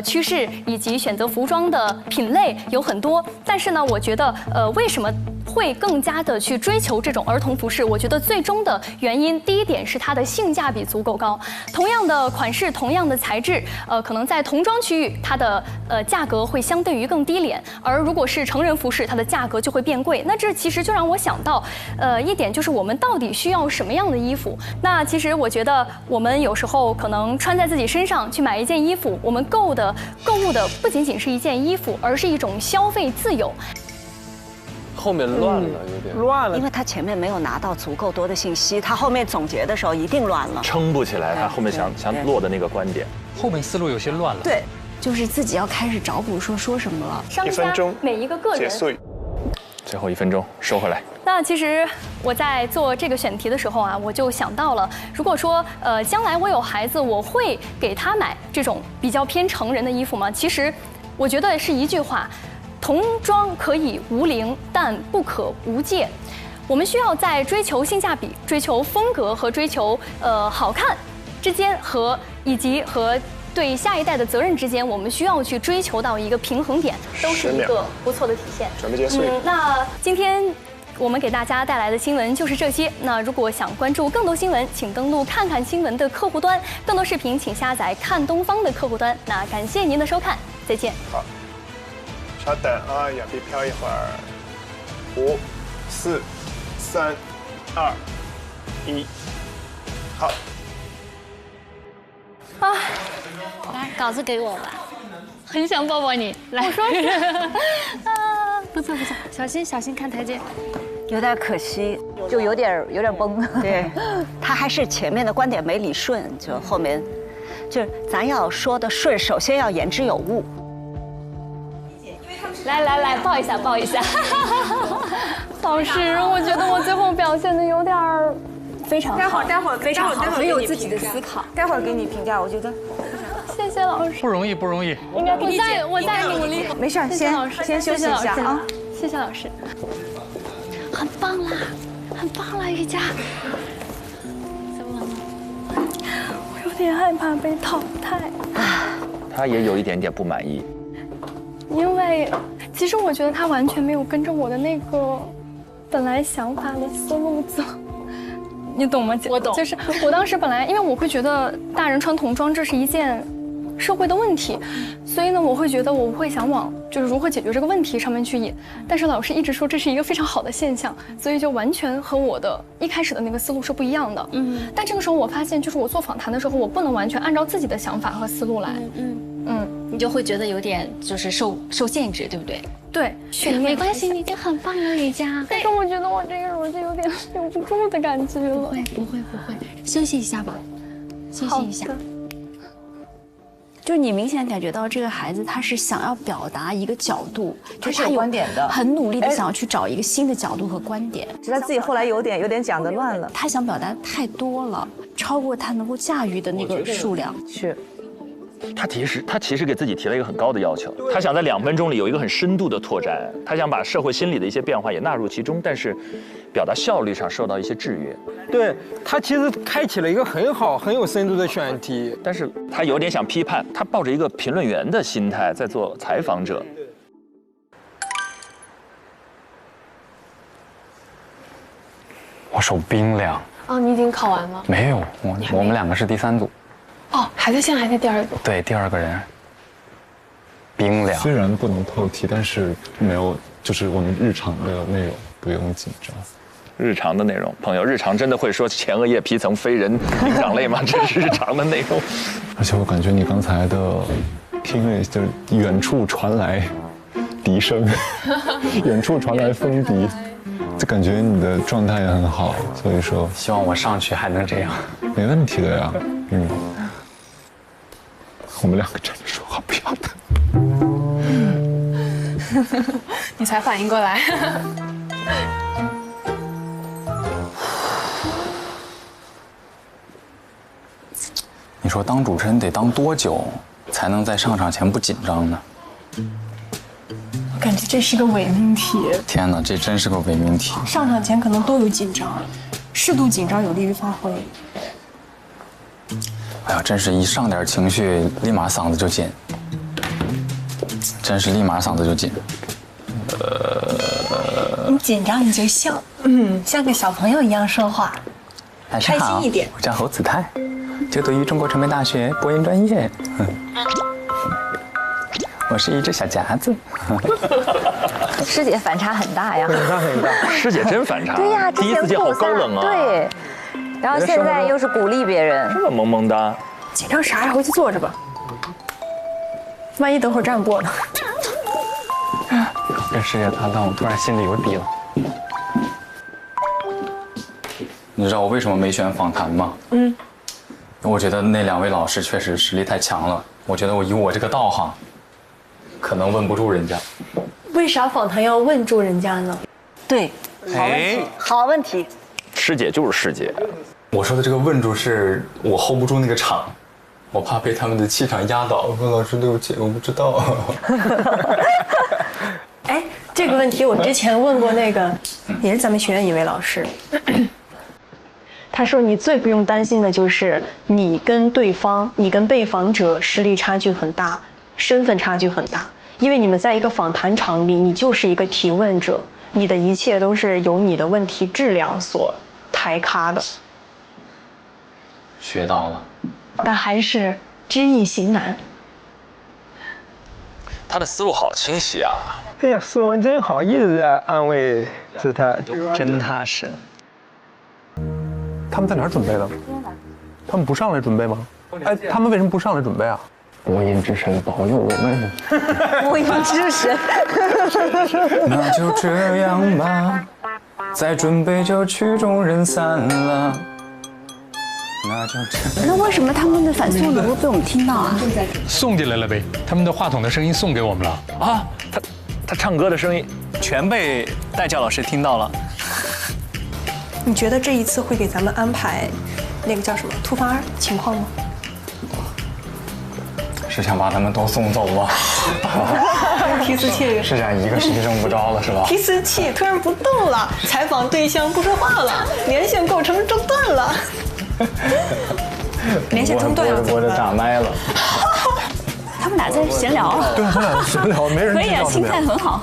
[SPEAKER 13] 趋势以及选择服装的品类有很多，但是呢，我觉得为什么会更加的去追求这种儿童服饰？我觉得最终的原因，第一点是它的性价比足够高。同样的款式，同样的材质，可能在童装区域，它的价格会相对于更低廉，而如果是成人服饰，它的价格就会变贵。那这其实就让我想到，一点就是我们到底需要什么样的衣服？那其实我觉得我们有时候可能穿在自己身上去买一件衣服，我们购物的不仅仅是一件衣服，而是一种消费自由。
[SPEAKER 9] 后面乱了，有点
[SPEAKER 12] 乱了，因为他前面没有拿到足够多的信息，他后面总结的时候一定乱了，
[SPEAKER 2] 撑不起来他后面想落的那个观点，
[SPEAKER 8] 后面思路有些乱了。
[SPEAKER 6] 对，就是自己要开始找补说什么了。
[SPEAKER 13] 1分钟，每一个个人
[SPEAKER 1] 结束。
[SPEAKER 2] 最后1分钟收回来。
[SPEAKER 13] 那其实我在做这个选题的时候啊，我就想到了，如果说将来我有孩子，我会给他买这种比较偏成人的衣服吗？其实我觉得是一句话。童装可以无龄，但不可无戒。我们需要在追求性价比、追求风格和追求好看之间，以及和对下一代的责任之间，我们需要去追求到一个平衡点，都是一个不错的体现。
[SPEAKER 1] 准备结束。
[SPEAKER 13] 那今天我们给大家带来的新闻就是这些。那如果想关注更多新闻，请登录看看新闻的客户端，更多视频请下载看东方的客户端。那感谢您的收看，再见。
[SPEAKER 1] 好。稍等啊，眼皮飘一会儿。5、4、3、2、1，好。
[SPEAKER 13] 啊，
[SPEAKER 15] 来，稿子给我吧。
[SPEAKER 13] 很想抱抱你，来。我说是。啊，不错不错，小心看台阶。
[SPEAKER 12] 有点可惜，
[SPEAKER 14] 就有点崩。
[SPEAKER 12] 对，他还是前面的观点没理顺，就后面，就是咱要说的顺，首先要言之有物。
[SPEAKER 13] 来，抱一下。老师，我觉得我最后表现的有点非常好，
[SPEAKER 14] 待会儿
[SPEAKER 13] 非常好，
[SPEAKER 14] 很有自己的思考。待会儿给你评价，我觉得。
[SPEAKER 13] 谢谢老师。
[SPEAKER 8] 不容易。
[SPEAKER 13] 应该我再努力。
[SPEAKER 14] 没事，先休息一下啊。
[SPEAKER 13] 谢谢老师。很棒啦，瑜伽。怎么了？我有点害怕被淘汰。
[SPEAKER 2] 他也有一点点不满意。
[SPEAKER 13] 因为其实我觉得他完全没有跟着我的那个本来想法的思路走，你懂吗？
[SPEAKER 15] 我懂。
[SPEAKER 13] 就是我当时本来，因为我会觉得大人穿童装这是一件社会的问题，所以呢，我会觉得我会想往就是如何解决这个问题上面去引。但是老师一直说这是一个非常好的现象，所以就完全和我的一开始的那个思路是不一样的。但这个时候我发现，就是我做访谈的时候，我不能完全按照自己的想法和思路来。
[SPEAKER 15] 你就会觉得有点就是受限制，对不对？
[SPEAKER 13] 对，
[SPEAKER 15] 没关系，你已经很棒了，瑜伽。
[SPEAKER 13] 但是我觉得我这个耳机有点留不住的感觉了。
[SPEAKER 15] 不会，休息一下吧，休息一下。
[SPEAKER 6] 就是你明显感觉到这个孩子他是想要表达一个角度，
[SPEAKER 14] 他是有观点的，
[SPEAKER 6] 很努力的想要去找一个新的角度和观点。
[SPEAKER 14] 只是他自己后来有点讲得乱了，
[SPEAKER 6] 他想表达太多了，超过他能够驾驭的那个数量。
[SPEAKER 14] 是。
[SPEAKER 2] 他其实给自己提了一个很高的要求，他想在2分钟里有一个很深度的拓展，他想把社会心理的一些变化也纳入其中，但是表达效率上受到一些制约。
[SPEAKER 11] 对，他其实开启了一个很好很有深度的选题，
[SPEAKER 2] 但是他有点想批判，他抱着一个评论员的心态在做采访者。
[SPEAKER 16] 我手冰凉。
[SPEAKER 15] 哦，你已经考完了？
[SPEAKER 16] 没有，我们2个是第3组。
[SPEAKER 15] 哦，现在还在第2组。
[SPEAKER 16] 对，第2个人。冰凉。
[SPEAKER 17] 虽然不能透题，但是没有，就是我们日常的内容不用紧张。
[SPEAKER 2] 日常的内容，朋友，日常真的会说前额叶皮层非人灵长类吗？这是日常的内容。
[SPEAKER 17] 而且我感觉你刚才的听了，就是远处传来笛声，远处传来风笛，就感觉你的状态也很好，所以说
[SPEAKER 16] 希望我上去还能这样。
[SPEAKER 17] 没问题的呀，我们2个站着说话，不要的。
[SPEAKER 15] 你才反应过来。
[SPEAKER 16] 你说当主持人得当多久才能在上场前不紧张呢？
[SPEAKER 15] 我感觉这是个伪命题。
[SPEAKER 16] 天哪，这真是个伪命题。
[SPEAKER 15] 上场前可能都有紧张，适度紧张有利于发挥。
[SPEAKER 16] 哎呀，真是一上点情绪，立马嗓子就紧，真是立马嗓子就紧。
[SPEAKER 18] 你紧张你就笑，像个小朋友一样说话，
[SPEAKER 16] 大家好，
[SPEAKER 18] 开心一点。
[SPEAKER 16] 我叫侯子泰，就读于中国传媒大学播音专业。我是一只小夹子。
[SPEAKER 14] 师姐反差很大呀，
[SPEAKER 11] 反差很大。
[SPEAKER 2] 师姐真反差。
[SPEAKER 14] 对呀，
[SPEAKER 2] 第一次见好高冷啊。
[SPEAKER 14] 对，然后现在又是鼓励别人，
[SPEAKER 2] 这么萌萌哒。
[SPEAKER 18] 紧张啥呀？回去坐着吧，万一等会儿站不过呢？
[SPEAKER 16] 跟师姐搭档，我突然心里有底了。你知道我为什么没选访谈吗？我觉得那2位老师确实实力太强了。我觉得以我这个道行，可能问不住人家。
[SPEAKER 18] 为啥访谈要问住人家呢？
[SPEAKER 12] 对，好问题，好问题。
[SPEAKER 2] 师姐就是师姐。
[SPEAKER 16] 我说的这个问住是我 hold 不住那个场，我怕被他们的气场压倒。我说老师对不起，我不知道。
[SPEAKER 18] 哎，这个问题我之前问过那个，也是咱们学院一位老师。他说你最不用担心的就是你跟对方，你跟被访者实力差距很大，身份差距很大，因为你们在一个访谈场里，你就是一个提问者，你的一切都是由你的问题质量所抬咖的。
[SPEAKER 16] 学到了，
[SPEAKER 18] 但还是知易行难。
[SPEAKER 2] 他的思路好清晰啊！
[SPEAKER 11] 哎呀，思文真好，一直在安慰子泰，
[SPEAKER 3] 真踏实。
[SPEAKER 7] 他们在哪儿准备的？他们不上来准备吗？哎，他们为什么不上来准备啊？
[SPEAKER 17] 播音之神保佑我们。
[SPEAKER 14] 播音之神。
[SPEAKER 16] 那就这样吧，再准备就曲终人散了。
[SPEAKER 6] 那为什么他们的反送能够被我们听到啊？
[SPEAKER 8] 送进来了呗，他们的话筒的声音送给我们了
[SPEAKER 2] 啊！他唱歌的声音
[SPEAKER 3] 全被代教老师听到了。
[SPEAKER 18] 你觉得这一次会给咱们安排那个叫什么突发情况吗？
[SPEAKER 16] 是想把他们都送走吗？
[SPEAKER 18] 提词器
[SPEAKER 16] 是想一个实习生不招了是吧？
[SPEAKER 18] 提词器突然不动了，采访对象不说话了，连线构成中断了。连线中断了，
[SPEAKER 16] 我这炸麦了。
[SPEAKER 6] 他们俩在闲聊啊。
[SPEAKER 7] 对，他俩闲聊，没人
[SPEAKER 6] 可以啊，心态很好。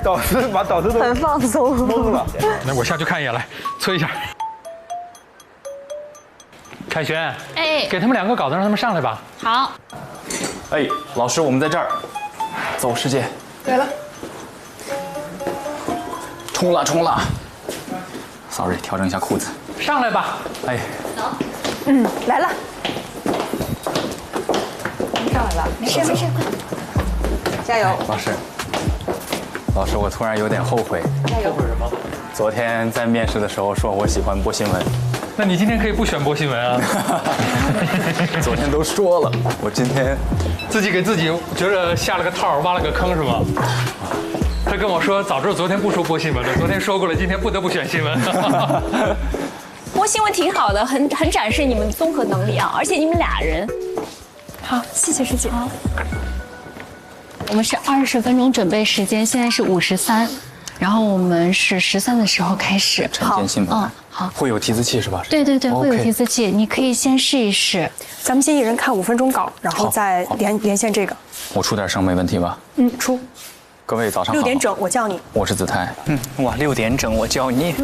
[SPEAKER 11] 导师都
[SPEAKER 14] 很放松，
[SPEAKER 11] 懵了。
[SPEAKER 8] 那我下去看一眼，来催一下。凯旋，
[SPEAKER 15] 哎，
[SPEAKER 8] 给他们2个稿子，让他们上来吧。
[SPEAKER 15] 好。
[SPEAKER 16] 哎，老师，我们在这儿。走，师姐。
[SPEAKER 18] 来了。
[SPEAKER 16] 冲了，冲了。Sorry， 调整一下裤子。
[SPEAKER 8] 上来吧。
[SPEAKER 16] 哎。
[SPEAKER 15] 走。
[SPEAKER 18] 来了。
[SPEAKER 6] 上来了，没事没事，加油。
[SPEAKER 16] 老师，我突然有点后悔。
[SPEAKER 6] 加油。
[SPEAKER 16] 后悔什么？昨天在面试的时候说我喜欢播新闻。
[SPEAKER 8] 那你今天可以不选播新闻啊。
[SPEAKER 16] 昨天都说了，我今天
[SPEAKER 8] 自己给自己觉得下了个套，挖了个坑是吗？他跟我说，早知道昨天不说播新闻了，昨天说过了，今天不得不选新闻。
[SPEAKER 15] 播新闻挺好的，很展示你们综合能力啊，而且你们俩人。
[SPEAKER 18] 好，谢谢师姐。好，
[SPEAKER 15] 我们是20分钟准备时间，现在是53，然后我们是13的时候开始。
[SPEAKER 16] 晨间新闻。好。会有提词器是吧？
[SPEAKER 15] 对，会有提词器，你可以先试一试。
[SPEAKER 18] 咱们先一人看5分钟稿，然后再连线这个。
[SPEAKER 16] 我出点声没问题吧？
[SPEAKER 18] 出。
[SPEAKER 16] 各位早上好。
[SPEAKER 18] 6点整我叫你。
[SPEAKER 16] 我是子泰。
[SPEAKER 3] 哇，6点整我叫你。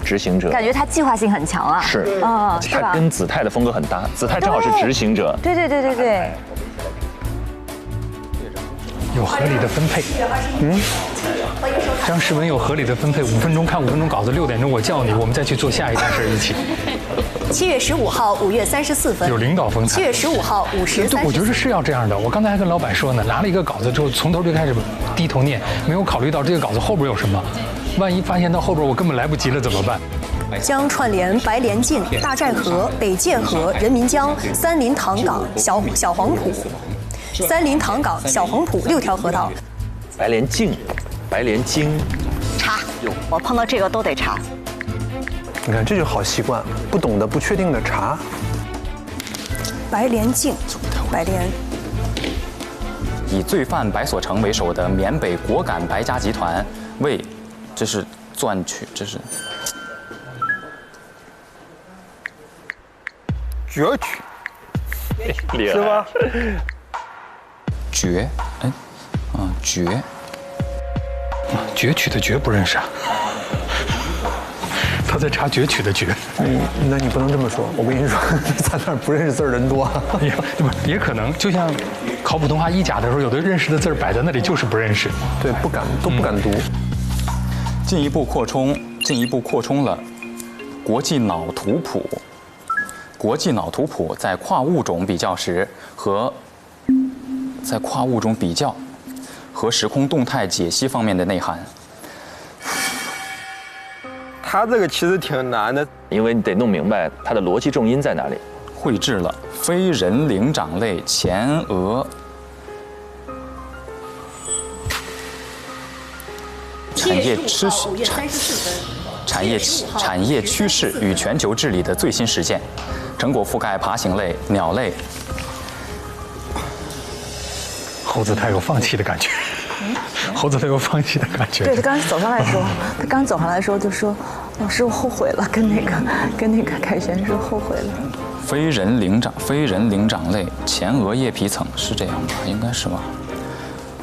[SPEAKER 2] 执行者。
[SPEAKER 14] 感觉他计划性很强啊。
[SPEAKER 2] 是。
[SPEAKER 14] 是吧？
[SPEAKER 2] 他跟子泰的风格很搭，子泰正好是执行者。
[SPEAKER 14] 对。
[SPEAKER 8] 有合理的分配。张诗文有合理的分配，5分钟看5分钟稿子，6点钟我叫你，我们再去做下一件事一起。
[SPEAKER 18] 7月15号5月34分，
[SPEAKER 8] 有领导风采。
[SPEAKER 18] 7月15号5时30。
[SPEAKER 8] 我觉得是要这样的。我刚才还跟老板说呢，拿了一个稿子之后，从头就开始低头念，没有考虑到这个稿子后边有什么，万一发现到后边我根本来不及了怎么办？
[SPEAKER 18] 将串联白莲径、大寨河、北界河、人民江、三林塘港、小黄埔、三林塘港、小黄埔6条河道。
[SPEAKER 2] 白莲径、白莲经，
[SPEAKER 12] 查，我碰到这个都得查。
[SPEAKER 7] 你看，这就好习惯，不懂的、不确定的查。
[SPEAKER 18] 白莲径，白莲。
[SPEAKER 16] 以罪犯白所成为首的缅北果敢白家集团为，这是钻取，这是
[SPEAKER 11] 攫取，
[SPEAKER 2] 是
[SPEAKER 11] 吧？
[SPEAKER 16] 攫，攫。
[SPEAKER 8] 攫取的攫不认识啊？他在查攫取的攫。
[SPEAKER 7] 那你不能这么说。我跟你说，咱那儿不认识字儿的人多。
[SPEAKER 8] 也可能，就像考普通话1甲的时候，有的认识的字儿摆在那里就是不认识。
[SPEAKER 7] 对，都不敢读。
[SPEAKER 16] 进一步扩充了国际脑图谱。国际脑图谱在跨物种比较时和时空动态解析方面的内涵。
[SPEAKER 11] 它这个其实挺难的，
[SPEAKER 2] 因为你得弄明白它的逻辑重音在哪里。
[SPEAKER 16] 绘制了非人灵长类前额产业趋势与全球治理的最新实践，成果覆盖爬行类、鸟类。
[SPEAKER 8] 猴子他有放弃的感觉，猴子他有放弃的感觉。
[SPEAKER 14] 对，他刚走上来的时候，就说：“老师，我后悔了。”跟那个凯旋说后悔了。
[SPEAKER 16] 非人灵长类前额叶皮层是这样吧？应该是吧？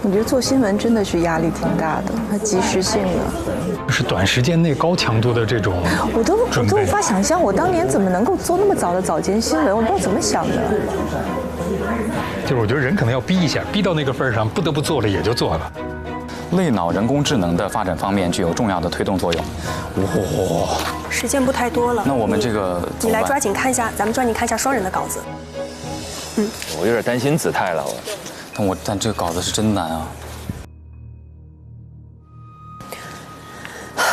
[SPEAKER 14] 我觉得做新闻真的是压力挺大的，它及时性的，
[SPEAKER 8] 是短时间内高强度的这种。
[SPEAKER 14] 我都无法想象，我当年怎么能够做那么早的早间新闻，我不知道怎么想的。
[SPEAKER 8] 就是我觉得人可能要逼一下，逼到那个份儿上，不得不做了也就做了。
[SPEAKER 16] 类脑人工智能的发展方面具有重要的推动作用。
[SPEAKER 18] 哇，时间不太多了。
[SPEAKER 16] 那我们这个
[SPEAKER 18] 你来抓紧看一下，咱们抓紧看一下双人的稿子。
[SPEAKER 2] 我有点担心子泰了，
[SPEAKER 16] 但这个稿子是真难啊。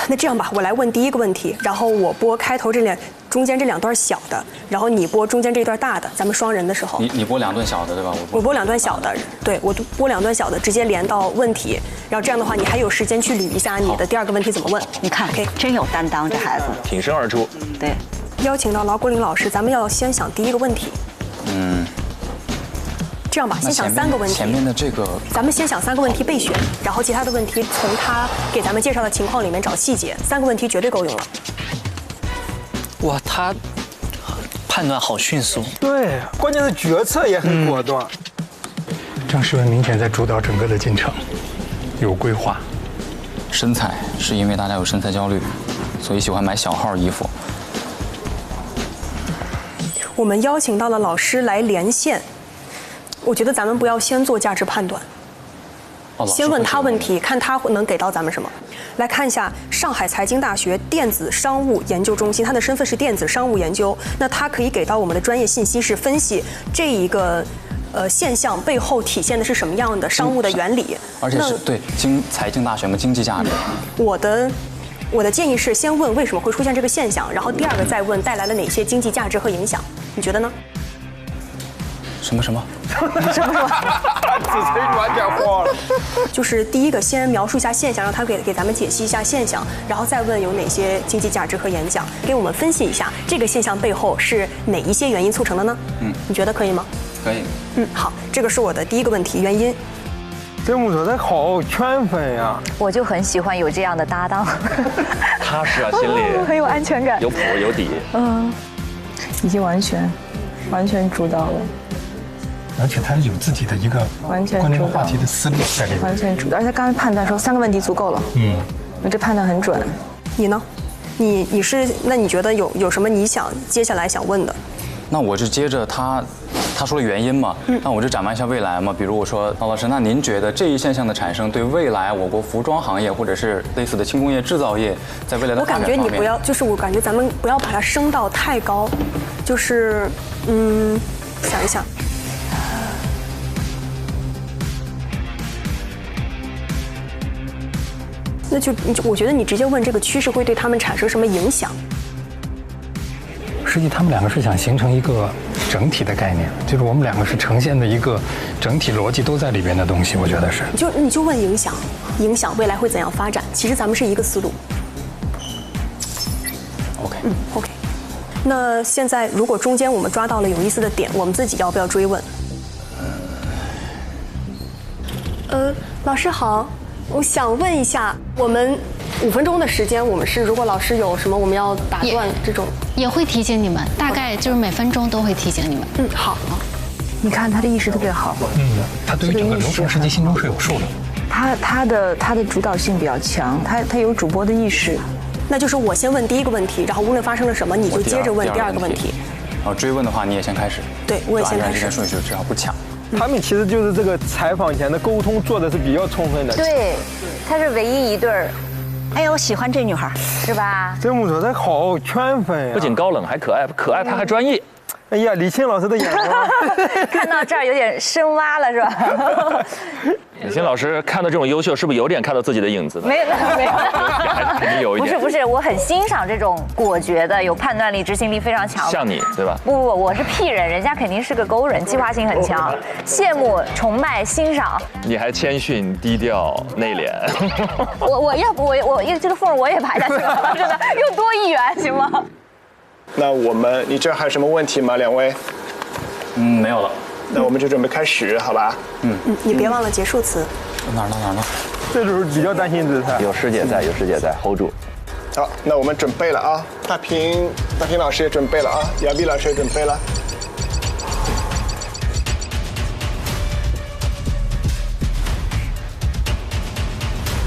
[SPEAKER 18] 那这样吧，我来问第一个问题，然后我播开头中间这2段小的，然后你播中间这段大的，咱们双人的时候。
[SPEAKER 16] 你播2段小的对吧？
[SPEAKER 18] 我播2段小的，对，我播2段小的，直接连到问题，然后这样的话，你还有时间去捋一下你的第2个问题怎么问。
[SPEAKER 12] 你看，真有担当，这孩子
[SPEAKER 2] 挺身而出。
[SPEAKER 12] 对，
[SPEAKER 18] 邀请到劳国林老师，咱们要先想第一个问题。这样吧，先想3个问题。
[SPEAKER 16] 前面的这个，
[SPEAKER 18] 咱们先想3个问题备选，然后其他的问题从他给咱们介绍的情况里面找细节。3个问题绝对够用了。
[SPEAKER 3] 哇，他判断好迅速。
[SPEAKER 11] 对，关键是决策也很果断。
[SPEAKER 8] 张诗雯明显在主导整个的进程，有规划。
[SPEAKER 16] 身材是因为大家有身材焦虑，所以喜欢买小号衣服。
[SPEAKER 18] 我们邀请到了老师来连线。我觉得咱们不要先做价值判断，先问他问题，看他能给到咱们什么。来看一下上海财经大学电子商务研究中心，他的身份是电子商务研究，那他可以给到我们的专业信息是分析这一个现象背后体现的是什么样的商务的原理，
[SPEAKER 16] 而且是对财经大学嘛，经济价值。
[SPEAKER 18] 我的建议是先问为什么会出现这个现象，然后第2个再问带来了哪些经济价值和影响，你觉得呢？
[SPEAKER 16] 什么？
[SPEAKER 11] 子崔完全慌了。
[SPEAKER 18] 就是第一个先描述一下现象，让他给咱们解析一下现象，然后再问有哪些经济价值和影响，给我们分析一下这个现象背后是哪一些原因促成的呢？你觉得可以吗？
[SPEAKER 16] 可以。
[SPEAKER 18] 好，这个是我的第1个问题，原因。
[SPEAKER 11] 这木头他好圈粉呀！
[SPEAKER 14] 我就很喜欢有这样的搭档。
[SPEAKER 2] 踏实啊，心里
[SPEAKER 14] 很有安全感，
[SPEAKER 2] 有谱有底。
[SPEAKER 14] 已经完全主导了。
[SPEAKER 8] 而且他有自己的一个
[SPEAKER 14] 完全
[SPEAKER 8] 关键话题的思路在里面，
[SPEAKER 14] 完全主导。而且他刚才判断说3个问题足够了，那这判断很准。
[SPEAKER 18] 你呢？你是那你觉得有什么你接下来想问的？
[SPEAKER 16] 那我就接着他说了原因嘛，那我就展望一下未来嘛。比如我说，老师，那您觉得这一现象的产生对未来我国服装行业或者是类似的轻工业制造业在未来的发展方面，
[SPEAKER 18] 我感觉你不要，就是我感觉咱们不要把它升到太高，就是想一想。那我觉得你直接问这个趋势会对他们产生什么影响？
[SPEAKER 8] 实际他们2个是想形成一个整体的概念，就是我们2个是呈现的一个整体逻辑都在里边的东西，我觉得是。
[SPEAKER 18] 你就问影响未来会怎样发展？其实咱们是一个思路。
[SPEAKER 16] OK。
[SPEAKER 18] OK。那现在如果中间我们抓到了有意思的点，我们自己要不要追问？老师好。我想问一下，我们5分钟的时间，我们是如果老师有什么我们要打断这种，
[SPEAKER 15] 也会提醒你们，大概就是每分钟都会提醒你们。
[SPEAKER 18] 好。
[SPEAKER 14] 你看他的意识特别好。
[SPEAKER 8] 他对于整个流程实际心中是有数的。
[SPEAKER 14] 他的主导性比较强，他有主播的意识。
[SPEAKER 18] 那就是我先问第一个问题，然后无论发生了什么，你就接着问第二个问题。
[SPEAKER 16] 然后追问的话，你也先开始。
[SPEAKER 18] 对，我也先开始。
[SPEAKER 16] 按照这个顺序，至少不抢。
[SPEAKER 11] 他们其实就是这个采访前的沟通做的是比较充分的。
[SPEAKER 12] 对，他是唯一一对儿。哎呀，我喜欢这女孩，是吧？
[SPEAKER 11] 这木头她好圈粉呀，
[SPEAKER 2] 不仅高冷还可爱，可爱她还专业。
[SPEAKER 11] 哎呀，李沁老师的眼光，
[SPEAKER 12] 看到这儿有点深挖了，是吧？
[SPEAKER 2] 李沁老师看到这种优秀，是不是有点看到自己的影子呢？
[SPEAKER 12] 没有，
[SPEAKER 2] 肯定有一点。
[SPEAKER 12] 不是，我很欣赏这种果决的、有判断力、执行力非常强的。
[SPEAKER 2] 像你，对吧？
[SPEAKER 12] 不，我是屁人，人家肯定是个勾人，计划性很强，羡慕、崇拜、欣赏。
[SPEAKER 2] 你还谦逊、低调、内敛。
[SPEAKER 12] 我要不我这个缝我也排下去了，真的又多一员，行吗？
[SPEAKER 1] 那你这还有什么问题吗？两位？
[SPEAKER 16] 没有了。
[SPEAKER 1] 那我们就准备开始，好吧？
[SPEAKER 18] 你别忘了结束词。
[SPEAKER 16] 哪儿呢？
[SPEAKER 11] 这就是比较担心姿态。
[SPEAKER 2] 有师姐在，hold 住。
[SPEAKER 1] 好，那我们准备了啊！大平老师也准备了啊，姚碧老师也准备了。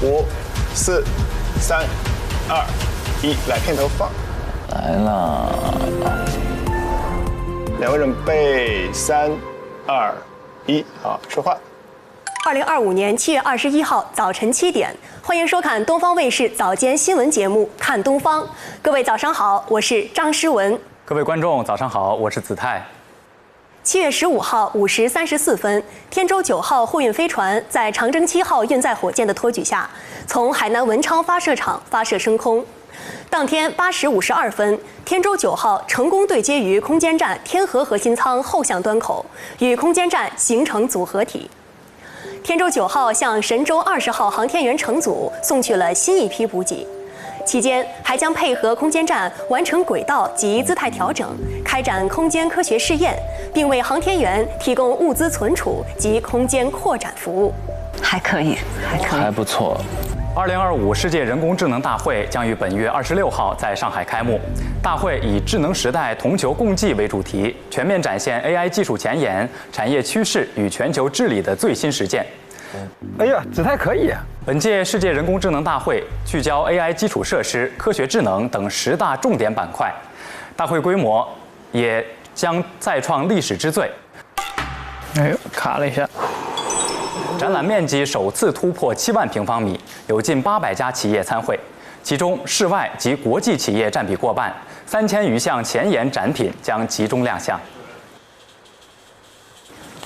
[SPEAKER 1] 5、4、3、2、1，来，片头放。
[SPEAKER 2] 来了。
[SPEAKER 1] 两位准备，3、2、1，好，说话。
[SPEAKER 18] 2025年7月21号早晨7点，欢迎收看东方卫视早间新闻节目《看东方》。各位早上好，我是张诗文。
[SPEAKER 16] 各位观众早上好，我是子泰。
[SPEAKER 18] 7月15号5时34分，天舟9号货运飞船在长征7号运载火箭的托举下，从海南文昌发射场发射升空。当天8时52分，天舟9号成功对接于空间站天河核心舱后向端口，与空间站形成组合体。天舟9号向神舟20号航天员乘组送去了新一批补给，期间还将配合空间站完成轨道及姿态调整，开展空间科学试验，并为航天员提供物资存储及空间扩展服务。
[SPEAKER 12] 还可以，
[SPEAKER 2] 还不错。
[SPEAKER 16] 2025世界人工智能大会将于本月26号在上海开幕。大会以智能时代同球共济为主题，全面展现 AI 技术前沿、产业趋势与全球治理的最新实践。
[SPEAKER 11] 哎呀，子泰可以。
[SPEAKER 16] 本届世界人工智能大会聚焦 AI 基础设施、科学智能等10大重点板块，大会规模也将再创历史之最。
[SPEAKER 3] 哎呦，卡了一下。
[SPEAKER 16] 展览面积首次突破7万平方米，有近800家企业参会，其中室外及国际企业占比过半，3000余项前沿展品将集中亮相。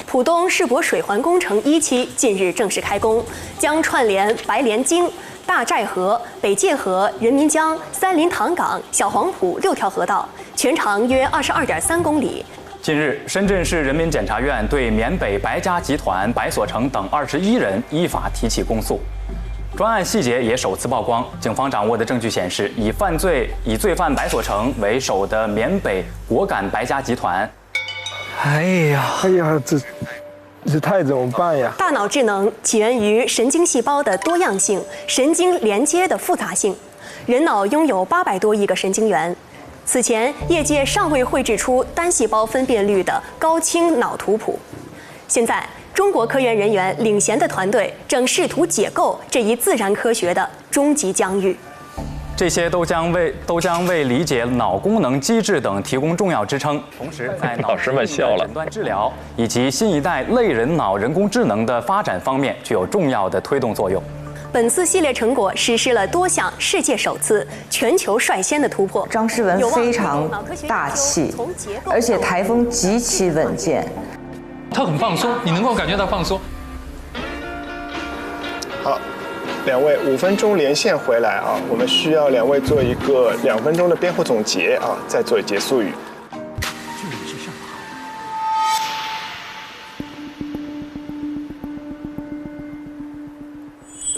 [SPEAKER 18] 浦东世博水环工程1期近日正式开工，将串联白莲泾、大寨河、北界河、人民江、三林塘港、小黄埔6条河道，全长约22.3公里。
[SPEAKER 16] 近日，深圳市人民检察院对缅北白家集团白所成等21人依法提起公诉。专案细节也首次曝光，警方掌握的证据显示，以罪犯白所成为首的缅北果敢白家集团。
[SPEAKER 11] 哎呀，这太怎么办呀？
[SPEAKER 18] 大脑智能起源于神经细胞的多样性、神经连接的复杂性。人脑拥有800多亿个神经元。此前，业界尚未绘制出单细胞分辨率的高清脑图谱。现在，中国科研人员领衔的团队正试图解构这一自然科学的终极疆域。
[SPEAKER 16] 这些都将为理解脑功能机制等提供重要支撑，同时在脑疾病的诊断治疗以及新一代类人脑人工智能的发展方面具有重要的推动作用。
[SPEAKER 18] 本次系列成果实施了多项世界首次、全球率先的突破。
[SPEAKER 14] 张诗文非常大气，而且台风极其稳健。
[SPEAKER 8] 他很放松，你能够感觉到放松。
[SPEAKER 1] 好，两位5分钟连线回来啊，我们需要两位做一个2分钟的编后总结啊，再做结束语。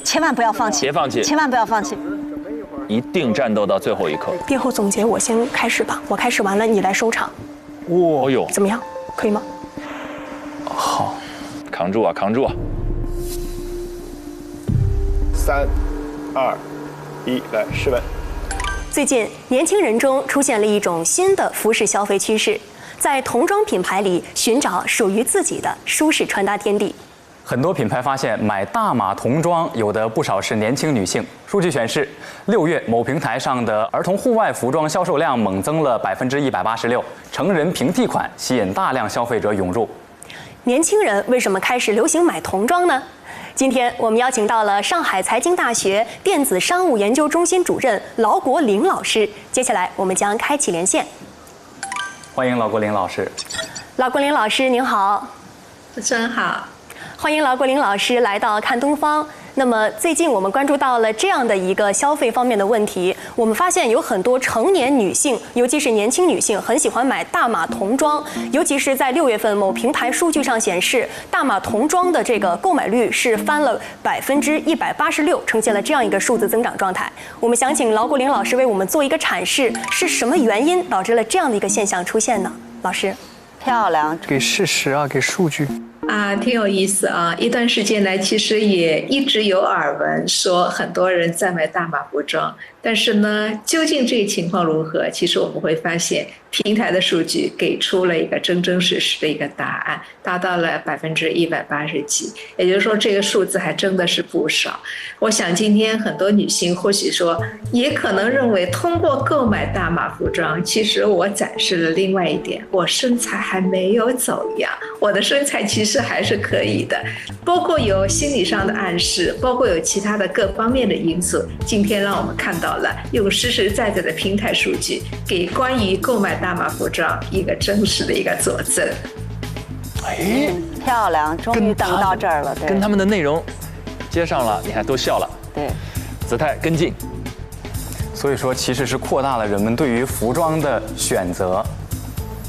[SPEAKER 12] 千万不要放弃，
[SPEAKER 2] 别放弃，
[SPEAKER 12] 千万不要放弃，
[SPEAKER 2] 一定战斗到最后一刻。
[SPEAKER 18] 编后总结我先开始吧，我开始完了你来收场。
[SPEAKER 2] 哦呦，
[SPEAKER 18] 怎么样？可以吗？
[SPEAKER 2] 好，扛住啊，扛住啊
[SPEAKER 1] ！3、2、1，来，诗文。
[SPEAKER 18] 最近，年轻人中出现了一种新的服饰消费趋势，在童装品牌里寻找属于自己的舒适穿搭天地。
[SPEAKER 16] 很多品牌发现买大码童装有的不少是年轻女性。数据显示，6月某平台上的儿童户外服装销售量猛增了186%，成人平替款吸引大量消费者涌入。
[SPEAKER 5] 年轻人为什么开始流行买童装呢？今天我们邀请到了上海财经大学电子商务研究中心主任劳国林老师，接下来我们将开启连线。
[SPEAKER 16] 欢迎劳国林老师。
[SPEAKER 5] 劳国林老师您好。
[SPEAKER 10] 主持人好。
[SPEAKER 5] 欢迎劳国林老师来到看东方。那么最近我们关注到了这样的一个消费方面的问题，我们发现有很多成年女性，尤其是年轻女性，很喜欢买大码童装，尤其是在6月份某平台数据上显示，大码童装的这个购买率是翻了186%，呈现了这样一个数字增长状态。我们想请劳国林老师为我们做一个阐释，是什么原因导致了这样的一个现象出现呢？老师，
[SPEAKER 12] 漂亮，
[SPEAKER 3] 给事实啊，给数据。
[SPEAKER 10] 挺有意思啊！一段时间来，其实也一直有耳闻说很多人在买大码服装，但是呢，究竟这个情况如何？其实我们会发现，平台的数据给出了一个真真实实的一个答案，达到了180几，也就是说，这个数字还真的是不少。我想今天很多女性或许说，也可能认为通过购买大码服装，其实我展示了另外一点，我身材还没有走样，我的身材其实还是可以的，包括有心理上的暗示，包括有其他的各方面的因素。今天让我们看到了用实实在在的平台数据，给关于购买大码服装一个真实的一个佐证。
[SPEAKER 12] 漂亮，终于等到这儿了。对，
[SPEAKER 2] 跟他们的内容接上了，你看都笑了。
[SPEAKER 12] 对，
[SPEAKER 2] 姿态跟进。
[SPEAKER 16] 所以说，其实是扩大了人们对于服装的选择。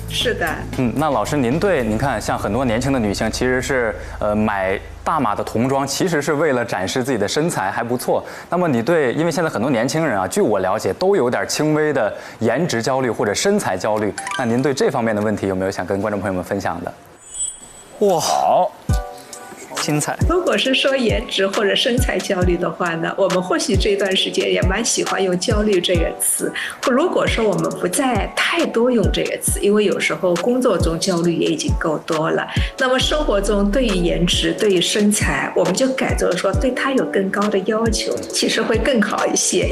[SPEAKER 10] 是的。
[SPEAKER 16] 那老师，您看，像很多年轻的女性，其实是买大码的童装，其实是为了展示自己的身材还不错。那么因为现在很多年轻人啊，据我了解，都有点轻微的颜值焦虑或者身材焦虑。那您对这方面的问题有没有想跟观众朋友们分享的？
[SPEAKER 3] 哇，
[SPEAKER 2] 好。
[SPEAKER 3] 精彩。
[SPEAKER 10] 如果是说颜值或者身材焦虑的话呢，我们或许这段时间也蛮喜欢用焦虑这个词。如果说我们不再太多用这个词，因为有时候工作中焦虑也已经够多了，那么生活中对于颜值、对于身材，我们就改作说对它有更高的要求，其实会更好一些。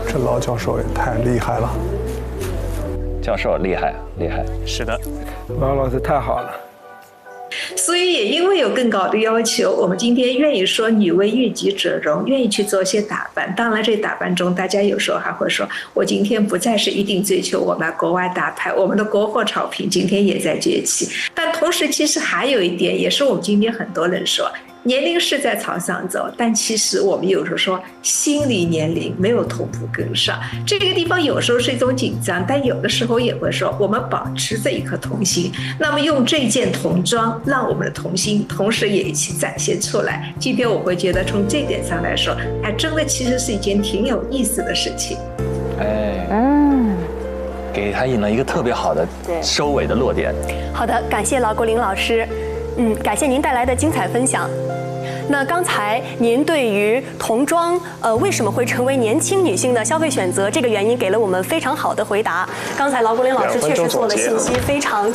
[SPEAKER 7] 这劳教授也太厉害了。
[SPEAKER 2] 教授厉害，厉害。
[SPEAKER 3] 是的，
[SPEAKER 11] 劳老师太好了。
[SPEAKER 10] 所以也因为有更高的要求，我们今天愿意说女为悦己者容，愿意去做一些打扮。当然这打扮中大家有时候还会说，我今天不再是一定追求我们国外大牌，我们的国货潮品今天也在崛起。但同时其实还有一点，也是我们今天很多人说，年龄是在朝上走，但其实我们有时候说心理年龄没有同步跟上，这个地方有时候是一种紧张，但有的时候也会说我们保持着一颗童心，那么用这件童装让我们的童心同时也一起展现出来。今天我会觉得从这点上来说，还真的其实是一件挺有意思的事情。
[SPEAKER 2] 给他引了一个特别好的收尾的落点。
[SPEAKER 5] 好的，感谢劳国林老师。感谢您带来的精彩分享。那刚才您对于童装为什么会成为年轻女性的消费选择这个原因给了我们非常好的回答。刚才劳国林老师确实做了信息非常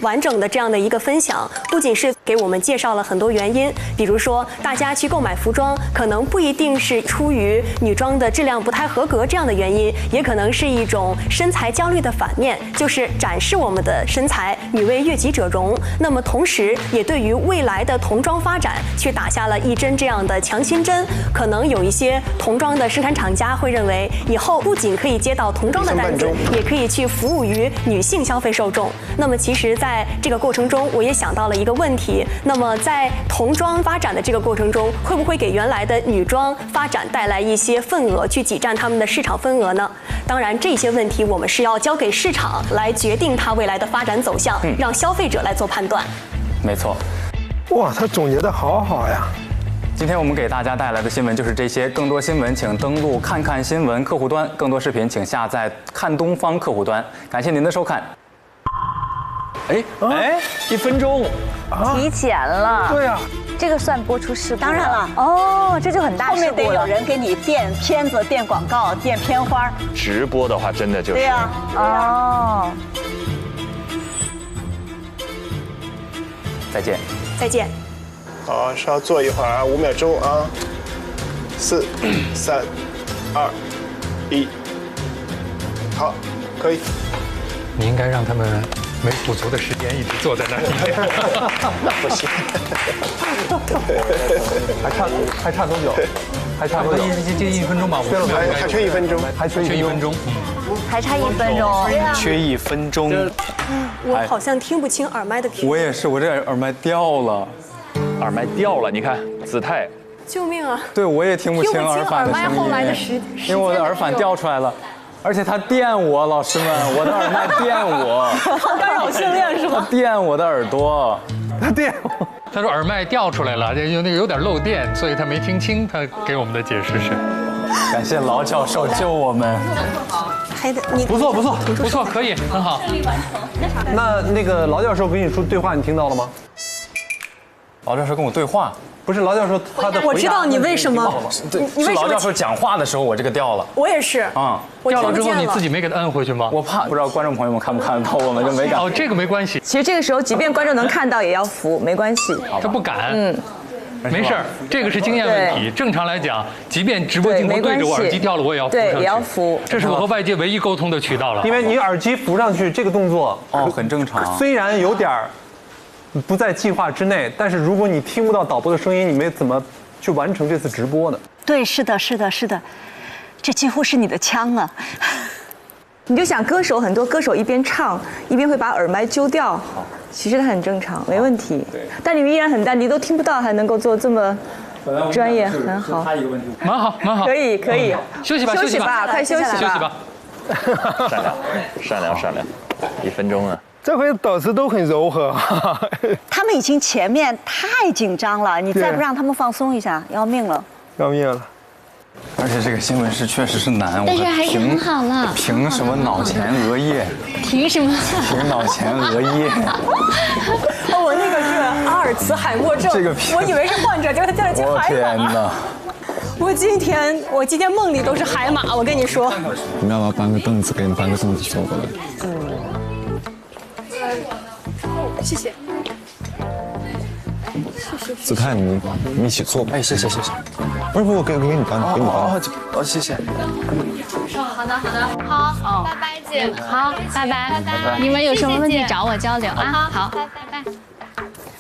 [SPEAKER 5] 完整的这样的一个分享，不仅是给我们介绍了很多原因，比如说大家去购买服装可能不一定是出于女装的质量不太合格这样的原因，也可能是一种身材焦虑的反面，就是展示我们的身材，女为悦己者容。那么同时也对于未来的童装发展去打下了一针这样的强心针。可能有一些童装的生产厂家会认为，以后不仅可以接到童装的单子，也可以去服务于女性消费受众。那么其实在这个过程中，我也想到了一个问题，那么在童装发展的这个过程中，会不会给原来的女装发展带来一些份额，去挤占他们的市场份额呢？当然这些问题我们是要交给市场来决定它未来的发展走向，让消费者来做判断。
[SPEAKER 16] 没错。
[SPEAKER 11] 哇，他总结得好好呀。
[SPEAKER 16] 今天我们给大家带来的新闻就是这些，更多新闻请登录看看新闻客户端，更多视频请下载看东方客户端。感谢您的收看。
[SPEAKER 2] 1分钟
[SPEAKER 12] 提前了。
[SPEAKER 11] 对呀，
[SPEAKER 12] 这个算播出事故？
[SPEAKER 14] 当然了。
[SPEAKER 12] 哦，这就很大事故了。
[SPEAKER 14] 后面得有人给你垫片子、垫广告、垫片花。
[SPEAKER 2] 直播的话，真的就是。
[SPEAKER 14] 对呀。
[SPEAKER 12] 哦。
[SPEAKER 16] 再见。
[SPEAKER 18] 再见。
[SPEAKER 1] 好，稍坐一会儿啊，5秒钟啊，4、3、2、1，好，可以。
[SPEAKER 8] 你应该让他们没补足的时间一直坐在那里。
[SPEAKER 1] 那不行。
[SPEAKER 7] 还差多久？还差多久？
[SPEAKER 8] 接1分钟吧，
[SPEAKER 1] 还缺1分钟，
[SPEAKER 7] 还缺1分钟，
[SPEAKER 14] 还差1分钟，
[SPEAKER 4] 缺1分钟。
[SPEAKER 18] 我好像听不清耳麦的频率。
[SPEAKER 16] 我也是，我这耳麦掉了，
[SPEAKER 2] 耳麦掉了，你看姿态。
[SPEAKER 18] 救命啊！
[SPEAKER 16] 对，我也听不清耳返的声
[SPEAKER 18] 听不清耳麦后来的时
[SPEAKER 16] 因为我的耳返掉出来了。而且他电我，老师们，我的耳麦电我，
[SPEAKER 18] 干扰训练是吗？
[SPEAKER 16] 他电我的耳朵，
[SPEAKER 7] 他电我。
[SPEAKER 8] 他说耳麦掉出来了，有点漏电，所以他没听清他给我们的解释是。
[SPEAKER 16] 感谢老教授救我们。
[SPEAKER 18] 还得你
[SPEAKER 7] 不错，
[SPEAKER 8] 可以，很好。
[SPEAKER 7] 那个劳教授跟你说对话，你听到了吗？
[SPEAKER 16] 劳教授跟我对话。
[SPEAKER 7] 不是劳教授他的，
[SPEAKER 18] 我知道你为什么，
[SPEAKER 16] 是劳教授讲话的时候我这个掉了。
[SPEAKER 18] 我也是
[SPEAKER 16] 啊，
[SPEAKER 8] 掉了之后你自己没给他摁回去吗？
[SPEAKER 16] 我怕不知道观众朋友们看不看得到，我们就没敢。
[SPEAKER 8] 哦，这个没关系。
[SPEAKER 14] 其实这个时候，即便观众能看到，也要扶，没关系。
[SPEAKER 8] 他不敢。没事儿，这个是经验问题。正常来讲，即便直播镜头对着我，耳机掉了我也要扶上去。
[SPEAKER 14] 对，也要扶。
[SPEAKER 8] 这是我和外界唯一沟通的渠道了。
[SPEAKER 7] 因为你耳机扶上去这个动作
[SPEAKER 16] 很正常，
[SPEAKER 7] 虽然有点不在计划之内，但是如果你听不到导播的声音，你们怎么去完成这次直播呢？
[SPEAKER 12] 对，是的，这几乎是你的枪啊！
[SPEAKER 14] 你就想很多歌手一边唱一边会把耳麦揪掉，其实它很正常，没问题。但你们依然很淡定，都听不到，还能够做这么专业，很好。
[SPEAKER 8] 蛮好。
[SPEAKER 14] 可以。
[SPEAKER 8] 休息吧，
[SPEAKER 14] 快休息吧。
[SPEAKER 2] 善良，1分钟啊。
[SPEAKER 11] 这回导师都很柔和。
[SPEAKER 12] 他们已经前面太紧张了，你再不让他们放松一下，要命了。
[SPEAKER 16] 而且这个新闻确实是难，
[SPEAKER 15] 但是还是很好了。
[SPEAKER 16] 凭什么脑前额叶？
[SPEAKER 15] 凭什么？
[SPEAKER 16] 凭脑前额叶。
[SPEAKER 18] 我那个是阿尔茨海默症，我以为是患者，结果他掉了一只海马。
[SPEAKER 16] 天哪！
[SPEAKER 18] 我今天梦里都是海马，我跟你说。
[SPEAKER 17] 你们要不要搬个凳子？给你搬个凳子坐过来。
[SPEAKER 18] 谢谢。
[SPEAKER 17] 子泰，你一起坐吧。
[SPEAKER 16] 哎，谢谢。
[SPEAKER 17] 不是，我给你搬，
[SPEAKER 16] 哦，谢谢。
[SPEAKER 15] 好的，好，拜拜姐。好，拜拜。你们有什么问题找我交流啊？好，拜。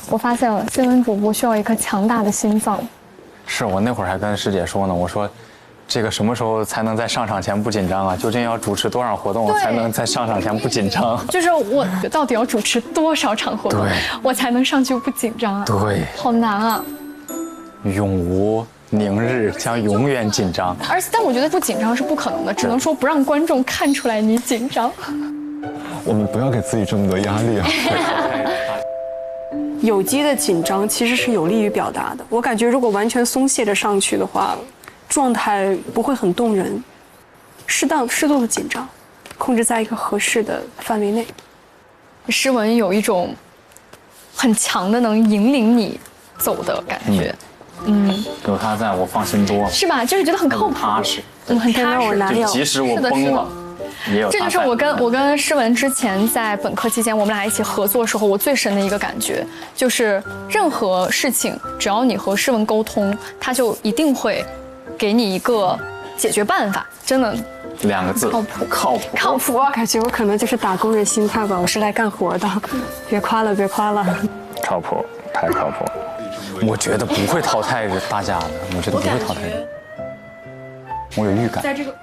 [SPEAKER 13] 我发现了，新闻主播需要一颗强大的心脏。
[SPEAKER 16] 是我那会儿还跟师姐说呢，我说，这个什么时候才能在上场前不紧张啊？究竟要主持多少活动才能在上场前不紧张？
[SPEAKER 13] 就是我到底要主持多少场活动，我才能上去不紧张啊？
[SPEAKER 16] 对，
[SPEAKER 13] 好难啊！
[SPEAKER 16] 永无宁日，将永远紧张。
[SPEAKER 13] 但我觉得不紧张是不可能的，只能说不让观众看出来你紧张。
[SPEAKER 17] 我们不要给自己这么多压力啊！
[SPEAKER 18] 有机的紧张其实是有利于表达的。我感觉如果完全松懈着上去的话，状态不会很动人。适度的紧张，控制在一个合适的范围内。
[SPEAKER 13] 诗文有一种很强的能引领你走的感觉。
[SPEAKER 16] 有他在我放心多，
[SPEAKER 13] 是吧？就是觉得很靠谱，
[SPEAKER 16] 踏实，
[SPEAKER 13] 很踏实。
[SPEAKER 16] 就即使我崩了。
[SPEAKER 13] 这就是我跟诗文之前在本科期间我们俩一起合作的时候，我最深的一个感觉，就是任何事情只要你和诗文沟通，他就一定会给你一个解决办法。真的
[SPEAKER 16] 2个字，
[SPEAKER 18] 靠谱。感觉我可能就是打工人心态吧，我是来干活的。别夸了。
[SPEAKER 2] 靠谱，太靠谱。
[SPEAKER 16] 我觉得不会淘汰大家的，我觉得不会淘汰的，我有预感。
[SPEAKER 13] 在这个。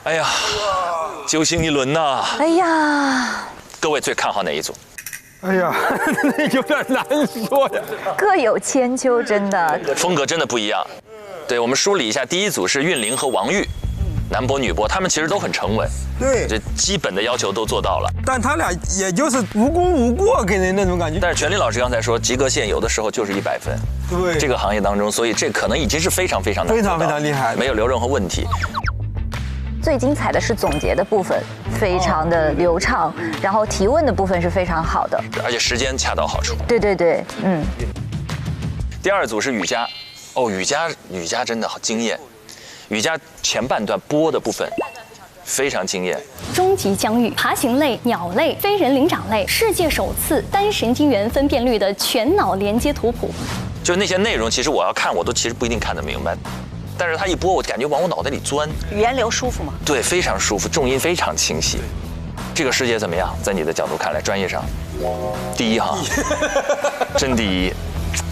[SPEAKER 2] 哎呀，揪心一轮呐！
[SPEAKER 14] 哎呀，
[SPEAKER 2] 各位最看好哪一组？
[SPEAKER 11] 哎呀，那有点难说呀。
[SPEAKER 14] 各有千秋，真的。
[SPEAKER 2] 风格真的不一样。对，我们梳理一下，第一组是韵玲和王玉，男播女播，他们其实都很沉稳，
[SPEAKER 11] 对，
[SPEAKER 2] 这基本的要求都做到了。
[SPEAKER 11] 但他俩也就是无功无过，给人那种感觉。
[SPEAKER 2] 但是权利老师刚才说，及格线有的时候就是100分。
[SPEAKER 11] 对，
[SPEAKER 2] 这个行业当中，所以这可能已经是非常难，
[SPEAKER 11] 非常厉害，
[SPEAKER 2] 没有留任何问题。
[SPEAKER 14] 最精彩的是总结的部分，非常的流畅，然后提问的部分是非常好的，
[SPEAKER 2] 而且时间恰到好处。
[SPEAKER 14] 对，
[SPEAKER 2] 第二组是雨佳，雨佳真的好惊艳，雨佳前半段播的部分非常惊艳。
[SPEAKER 13] 终极疆域，爬行类、鸟类、非人灵长类，世界首次单神经元分辨率的全脑连接图谱。
[SPEAKER 2] 就那些内容，其实我要看，我都其实不一定看得明白，但是它一播，我感觉往我脑袋里钻，
[SPEAKER 12] 语言流舒服吗？
[SPEAKER 2] 对，非常舒服，重音非常清晰。这个世界怎么样？在你的角度看来，专业上，第一哈，真第一，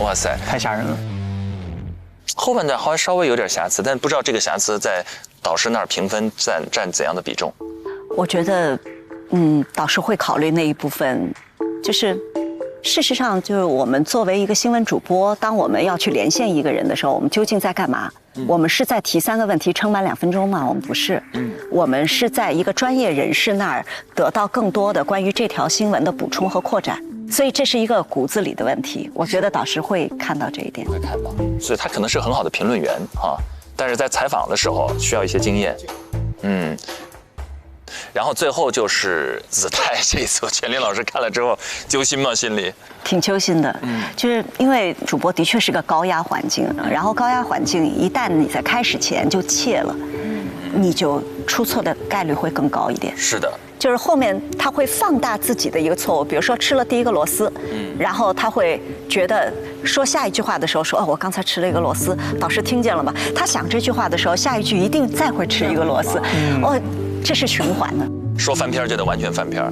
[SPEAKER 2] 哇塞，
[SPEAKER 3] 太吓人了。
[SPEAKER 2] 后半段好像稍微有点瑕疵，但不知道这个瑕疵在导师那儿评分占怎样的比重？
[SPEAKER 12] 我觉得，导师会考虑那一部分，就是事实上，就是我们作为一个新闻主播，当我们要去连线一个人的时候，我们究竟在干嘛？我们是在提3个问题撑满2分钟吗？我们不是，我们是在一个专业人士那儿得到更多的关于这条新闻的补充和扩展。所以这是一个骨子里的问题，我觉得导师会看到这一点。
[SPEAKER 2] 会看到，所以他可能是很好的评论员啊，但是在采访的时候需要一些经验，然后最后就是子泰这一次，全林老师看了之后揪心吗？心里
[SPEAKER 12] 挺揪心的，就是因为主播的确是个高压环境，然后高压环境一旦你在开始前就怯了，你就出错的概率会更高一点。
[SPEAKER 2] 是的。
[SPEAKER 12] 就是后面他会放大自己的一个错误，比如说吃了第一个螺丝，然后他会觉得说下一句话的时候说，我刚才吃了一个螺丝，导师听见了吗？他想这句话的时候，下一句一定再会吃一个螺丝，这是循环的。
[SPEAKER 2] 说翻篇就得完全翻篇。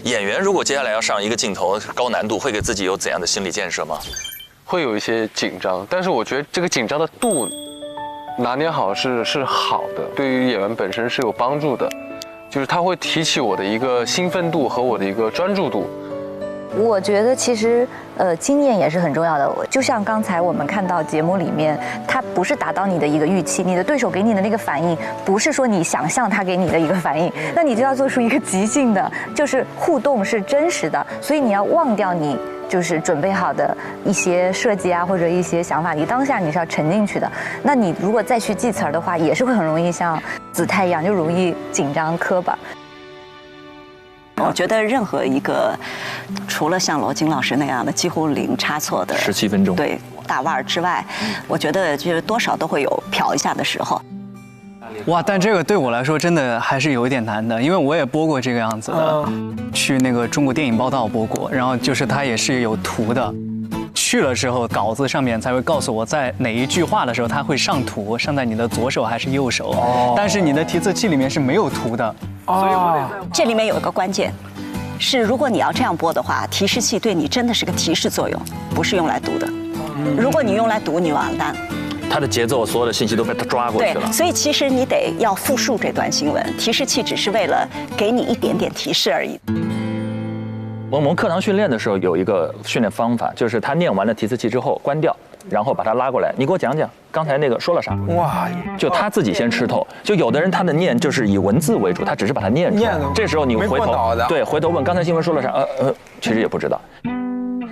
[SPEAKER 2] 演员如果接下来要上一个镜头高难度，会给自己有怎样的心理建设吗？
[SPEAKER 9] 会有一些紧张，但是我觉得这个紧张的度拿捏好是好的，对于演员本身是有帮助的，就是它会提起我的一个兴奋度和我的一个专注度。
[SPEAKER 19] 我觉得其实经验也是很重要的，就像刚才我们看到节目里面，它不是达到你的一个预期，你的对手给你的那个反应不是说你想象他给你的一个反应，那你就要做出一个即兴的，就是互动是真实的，所以你要忘掉你就是准备好的一些设计啊，或者一些想法，你当下你是要沉进去的。那你如果再去记词儿的话，也是会很容易像子泰一样，就容易紧张磕巴。
[SPEAKER 12] 我觉得任何一个除了像罗京老师那样的几乎零差错的
[SPEAKER 2] 17分钟
[SPEAKER 12] 对大腕儿之外，我觉得就是多少都会有瞟一下的时候。
[SPEAKER 3] 哇，但这个对我来说真的还是有一点难的，因为我也播过这个样子的，去那个中国电影报道播过，然后就是它也是有图的。去了之后，稿子上面才会告诉我在哪一句话的时候，它会上图，上在你的左手还是右手。但是你的提词器里面是没有图的。
[SPEAKER 12] 这里面有一个关键，是如果你要这样播的话，提示器对你真的是个提示作用，不是用来读的。如果你用来读，你完蛋。
[SPEAKER 2] 它的节奏，所有的信息都被它抓过去了。
[SPEAKER 12] 对，所以其实你得要复述这段新闻，提示器只是为了给你一点点提示而已。
[SPEAKER 2] 我们课堂训练的时候有一个训练方法，就是他念完了提词器之后关掉，然后把他拉过来，你给我讲讲刚才那个说了啥？哇，就他自己先吃透。就有的人他的念就是以文字为主，他只是把它念出来。这时候你回头对回头问刚才新闻说了啥？其实也不知道。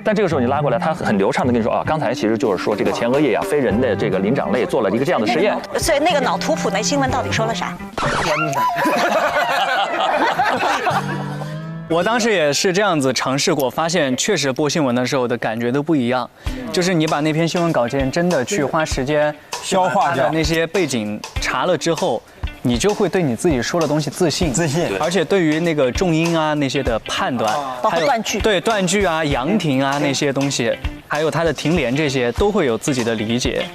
[SPEAKER 2] 但这个时候你拉过来，他很流畅的跟你说刚才其实就是说这个前额叶非人的这个灵长类做了一个这样的实验。
[SPEAKER 12] 所以那个脑图谱那新闻到底说了啥？
[SPEAKER 3] 我当时也是这样子尝试过，发现确实播新闻的时候的感觉都不一样。就是你把那篇新闻稿件真的去花时间消化掉那些背景查了之后，你就会对你自己说的东西自信，而且对于那个重音啊那些的判断，
[SPEAKER 12] 包括断句，
[SPEAKER 3] 对断句啊、扬停啊那些东西，还有它的停连这些，都会有自己的理解。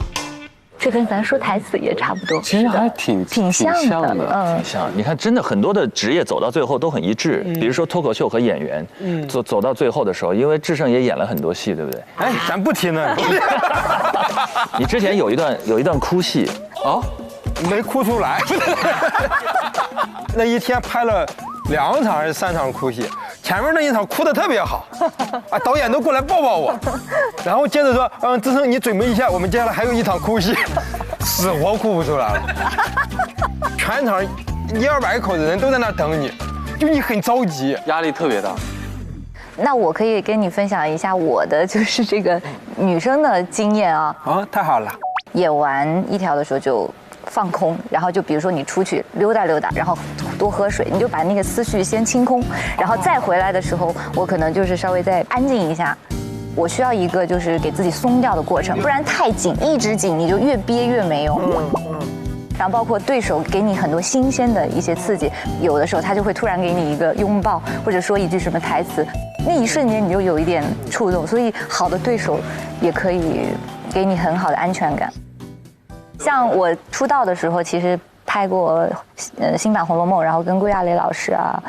[SPEAKER 19] 这跟咱说台词也差不多，
[SPEAKER 9] 其实还挺像的，
[SPEAKER 2] 挺像。你看，真的很多的职业走到最后都很一致，比如说脱口秀和演员，走到最后的时候，因为智胜也演了很多戏，对不对？
[SPEAKER 11] 咱不提呢。
[SPEAKER 2] 你之前有一段哭戏
[SPEAKER 11] 没哭出来。那一天拍了2场还是3场哭戏，前面那一场哭得特别好，导演都过来抱抱我，然后接着说，智胜你准备一下，我们接下来还有1场哭戏，死活哭不出来了，全场100-200口的人都在那等你，就你很着急，
[SPEAKER 9] 压力特别大。
[SPEAKER 19] 那我可以跟你分享一下我的就是这个女生的经验啊。
[SPEAKER 11] 太好了。
[SPEAKER 19] 演完一条的时候就放空，然后就比如说你出去溜达溜达，然后多喝水，你就把那个思绪先清空，然后再回来的时候，我可能就是稍微再安静一下。我需要一个就是给自己松掉的过程，不然太紧，一直紧你就越憋越没有。然后包括对手给你很多新鲜的一些刺激，有的时候他就会突然给你一个拥抱，或者说一句什么台词，那一瞬间你就有一点触动。所以好的对手也可以给你很好的安全感。像我出道的时候，其实拍过新版《红楼梦》，然后跟归亚蕾老师啊，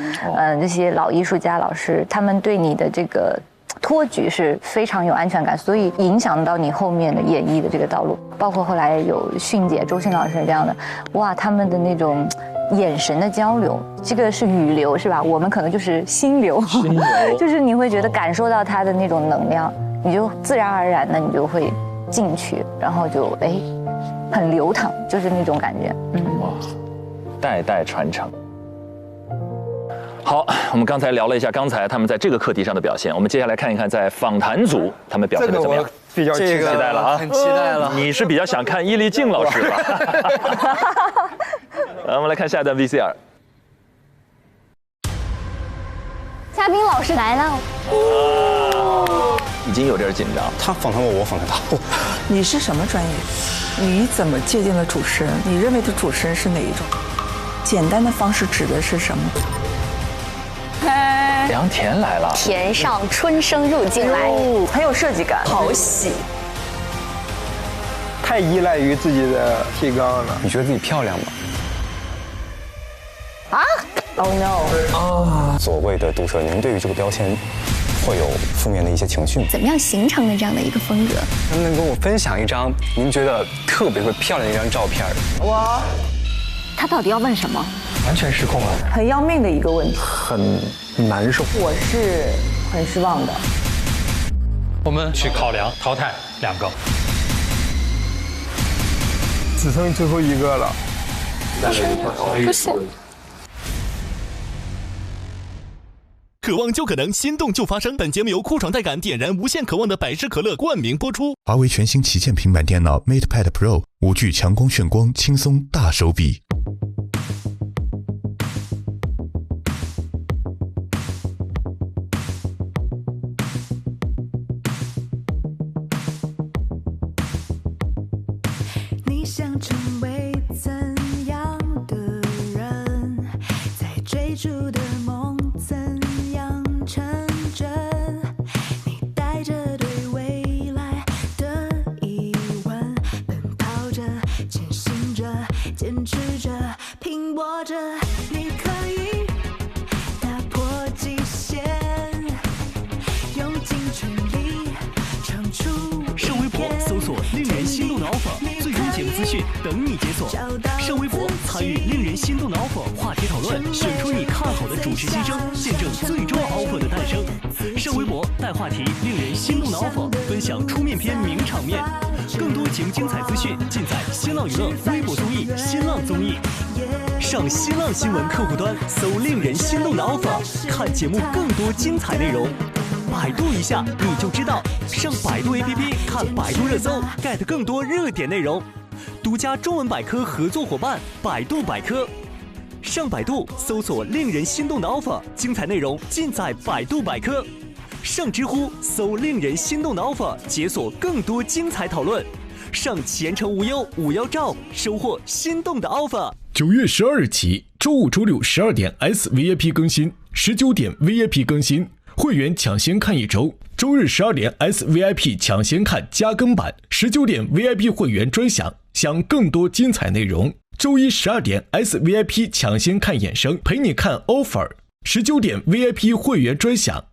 [SPEAKER 19] 这些老艺术家老师，他们对你的这个托举是非常有安全感，所以影响到你后面的演绎的这个道路。包括后来有迅姐、周迅老师这样的，哇，他们的那种眼神的交流，这个是语流是吧？我们可能就是心流，就是你会觉得感受到他的那种能量，你就自然而然的你就会进去，然后就很流淌，就是那种感觉。
[SPEAKER 2] 哇，代代传承。好，我们刚才聊了一下刚才他们在这个课题上的表现，我们接下来看一看在访谈组他们表现的怎么样。
[SPEAKER 11] 比较期
[SPEAKER 2] 待了啊，
[SPEAKER 3] 很期待了。
[SPEAKER 2] 你是比较想看伊丽静老师吧？我们来看下一段 VCR。
[SPEAKER 15] 嘉宾老师来了，
[SPEAKER 2] 已经有点紧张。
[SPEAKER 20] 他访谈我访谈他。
[SPEAKER 21] 你是什么专业？你怎么界定了主持人？你认为的主持人是哪一种？简单的方式指的是什么？
[SPEAKER 2] 梁田来了，
[SPEAKER 5] 田上春生入境来，
[SPEAKER 21] 很有设计感，好喜。
[SPEAKER 11] 太依赖于自己的提纲了。
[SPEAKER 20] 你觉得自己漂亮吗？
[SPEAKER 21] 啊 ？Oh no！
[SPEAKER 20] 啊！所谓的毒舌，您对于这个标签会有负面的一些情绪吗？
[SPEAKER 15] 怎么样形成的这样的一个风格？
[SPEAKER 20] 能不能跟我分享一张您觉得特别漂亮的一张照片？
[SPEAKER 12] 他到底要问什么？
[SPEAKER 7] 完全失控了，
[SPEAKER 21] 很要命的一个问题，
[SPEAKER 7] 很难受。
[SPEAKER 21] 我是很失望的。
[SPEAKER 8] 我们去考量淘汰2个，
[SPEAKER 11] 只剩最后1个了。
[SPEAKER 5] 不是。
[SPEAKER 22] 渴望就可能，心动就发生。本节目由酷爽带感点燃无限渴望的百事可乐冠名播出。
[SPEAKER 23] 华为全新旗舰平板电脑 MatePad Pro 5G 强光炫光，轻松大手笔。
[SPEAKER 24] 你想成为怎样的人？在追逐的梦怎样成真？你带着对未来的疑问，奔跑着，前行着，坚持着，拼搏着。你可以打破极限，用尽全力闯出。
[SPEAKER 22] 上微博搜索令人心动的 offer， 最终节目资讯等你解锁。上微博参与令人心动的 offer 话题讨论，选出你看好的主持新生，见证最终 offer 的诞生。上微博带话题令人心动的 offer， 分享出面篇名场面。更多节目精彩资讯尽在新浪娱乐微博综艺、新浪综艺。上新浪新闻客户端搜令人心动的 offer， 看节目更多精彩内容。百度一下你就知道，上百度 APP 看百度热搜 ，get 更多热点内容。独家中文百科合作伙伴百度百科，上百度搜索令人心动的 offer， 精彩内容尽在百度百科。上知乎搜令人心动的 offer， 解锁更多精彩讨论。上前程无忧51兆，收获心动的 offer。
[SPEAKER 23] 9月12日起，周五、周六12点 S VIP 更新，19点 VIP 更新。会员抢先看1周，周日12点 S VIP 抢先看加更版，19点 VIP 会员专享，享更多精彩内容。周一12点 S VIP 抢先看衍生，陪你看 offer，19点 VIP 会员专享，